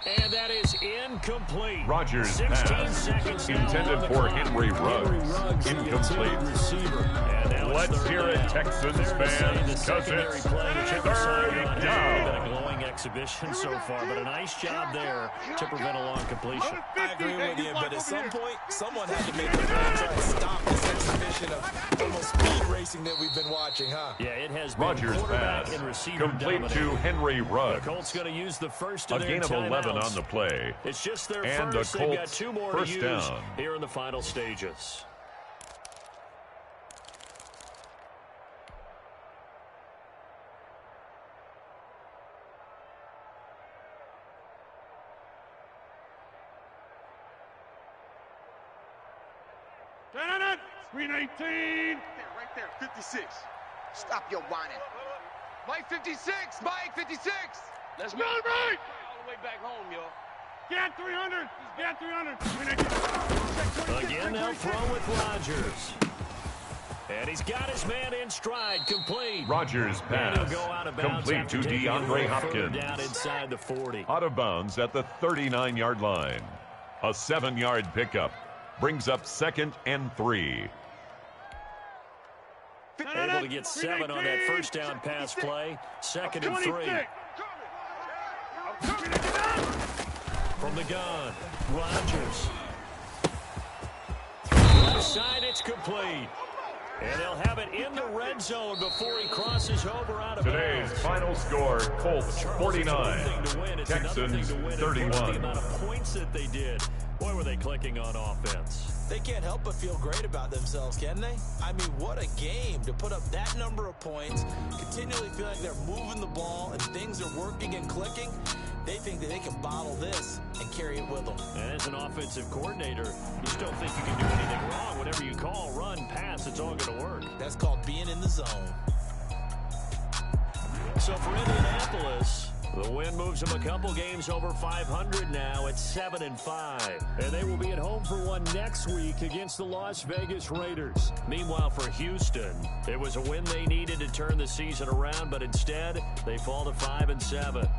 Speaker 1: And that is incomplete.
Speaker 2: Rodgers'
Speaker 1: 16
Speaker 2: pass
Speaker 1: seconds now
Speaker 2: intended
Speaker 1: on the
Speaker 2: for
Speaker 1: clock.
Speaker 2: Henry Ruggs.
Speaker 1: the
Speaker 2: Incomplete.
Speaker 1: intended receiver. And now it's
Speaker 2: Let's
Speaker 1: third
Speaker 2: hear it,
Speaker 1: down.
Speaker 2: Texans
Speaker 1: Fair to say
Speaker 2: fans,
Speaker 1: the
Speaker 2: 'cause
Speaker 1: secondary
Speaker 2: it's
Speaker 1: play, whichever side
Speaker 2: third
Speaker 1: you're on, has
Speaker 2: down.
Speaker 1: been a glowing exhibition so far, but a nice job there to prevent a long completion.
Speaker 8: I agree with you, but at some point, someone had to make the play and try to stop this exhibition of almost speed racing that we've been watching, huh?
Speaker 1: Yeah, it has been
Speaker 2: Rodgers'
Speaker 1: quarterback
Speaker 2: pass
Speaker 1: and receiver
Speaker 2: complete to
Speaker 1: dominated.
Speaker 2: Henry
Speaker 1: The
Speaker 2: Ruggs.
Speaker 1: Colts going to use the first
Speaker 2: A
Speaker 1: of their
Speaker 2: gain of 11
Speaker 1: timeouts.
Speaker 2: on the play.
Speaker 1: It's just their
Speaker 2: And the
Speaker 1: first. They've got
Speaker 2: Colts
Speaker 1: 2 more
Speaker 2: first
Speaker 1: to use
Speaker 2: down.
Speaker 1: here in the final stages.
Speaker 4: Screen 18. Right there, 56.
Speaker 6: Stop your whining.
Speaker 9: Mike 56. Mike 56.
Speaker 4: Let's go, right. All the way back home, yo. Get 300. Get 300.
Speaker 1: Again, they'll throw with Rodgers. And he's got his man in stride, complete.
Speaker 2: Rodgers'
Speaker 1: And he'll
Speaker 2: pass
Speaker 1: go out of bounds
Speaker 2: complete
Speaker 1: after
Speaker 2: to
Speaker 1: taking it a
Speaker 2: DeAndre
Speaker 1: little further
Speaker 2: Hopkins.
Speaker 1: down inside the 40.
Speaker 2: Out of bounds at the 39-yard line. A 7-yard pickup brings up 2nd and 3.
Speaker 1: Able to get 7 on that first down pass play. 2nd and 3. From the gun, Rodgers. Left side, it's complete. And they'll have have it in the red zone before he crosses over out of
Speaker 2: Today's
Speaker 1: bounds.
Speaker 2: final score, Colts 49, Texans 31.
Speaker 1: The amount of points that they did. Boy, were they clicking on offense.
Speaker 8: They can't help but feel great about themselves, can they? I mean, what a game to put up that number of points, continually feel like they're moving the ball and things are working and clicking. They think that they can bottle this and carry it with them.
Speaker 1: And as an offensive coordinator, you still think you can do anything wrong. Whatever you call, run, pass, it's all going to work.
Speaker 8: That's called being in the zone.
Speaker 1: So for Indianapolis, the win moves them a couple games over 500 now at 7-5. And they will be at home for one next week against the Las Vegas Raiders. Meanwhile, for Houston, it was a win they needed to turn the season around, but instead, they fall to 5-7.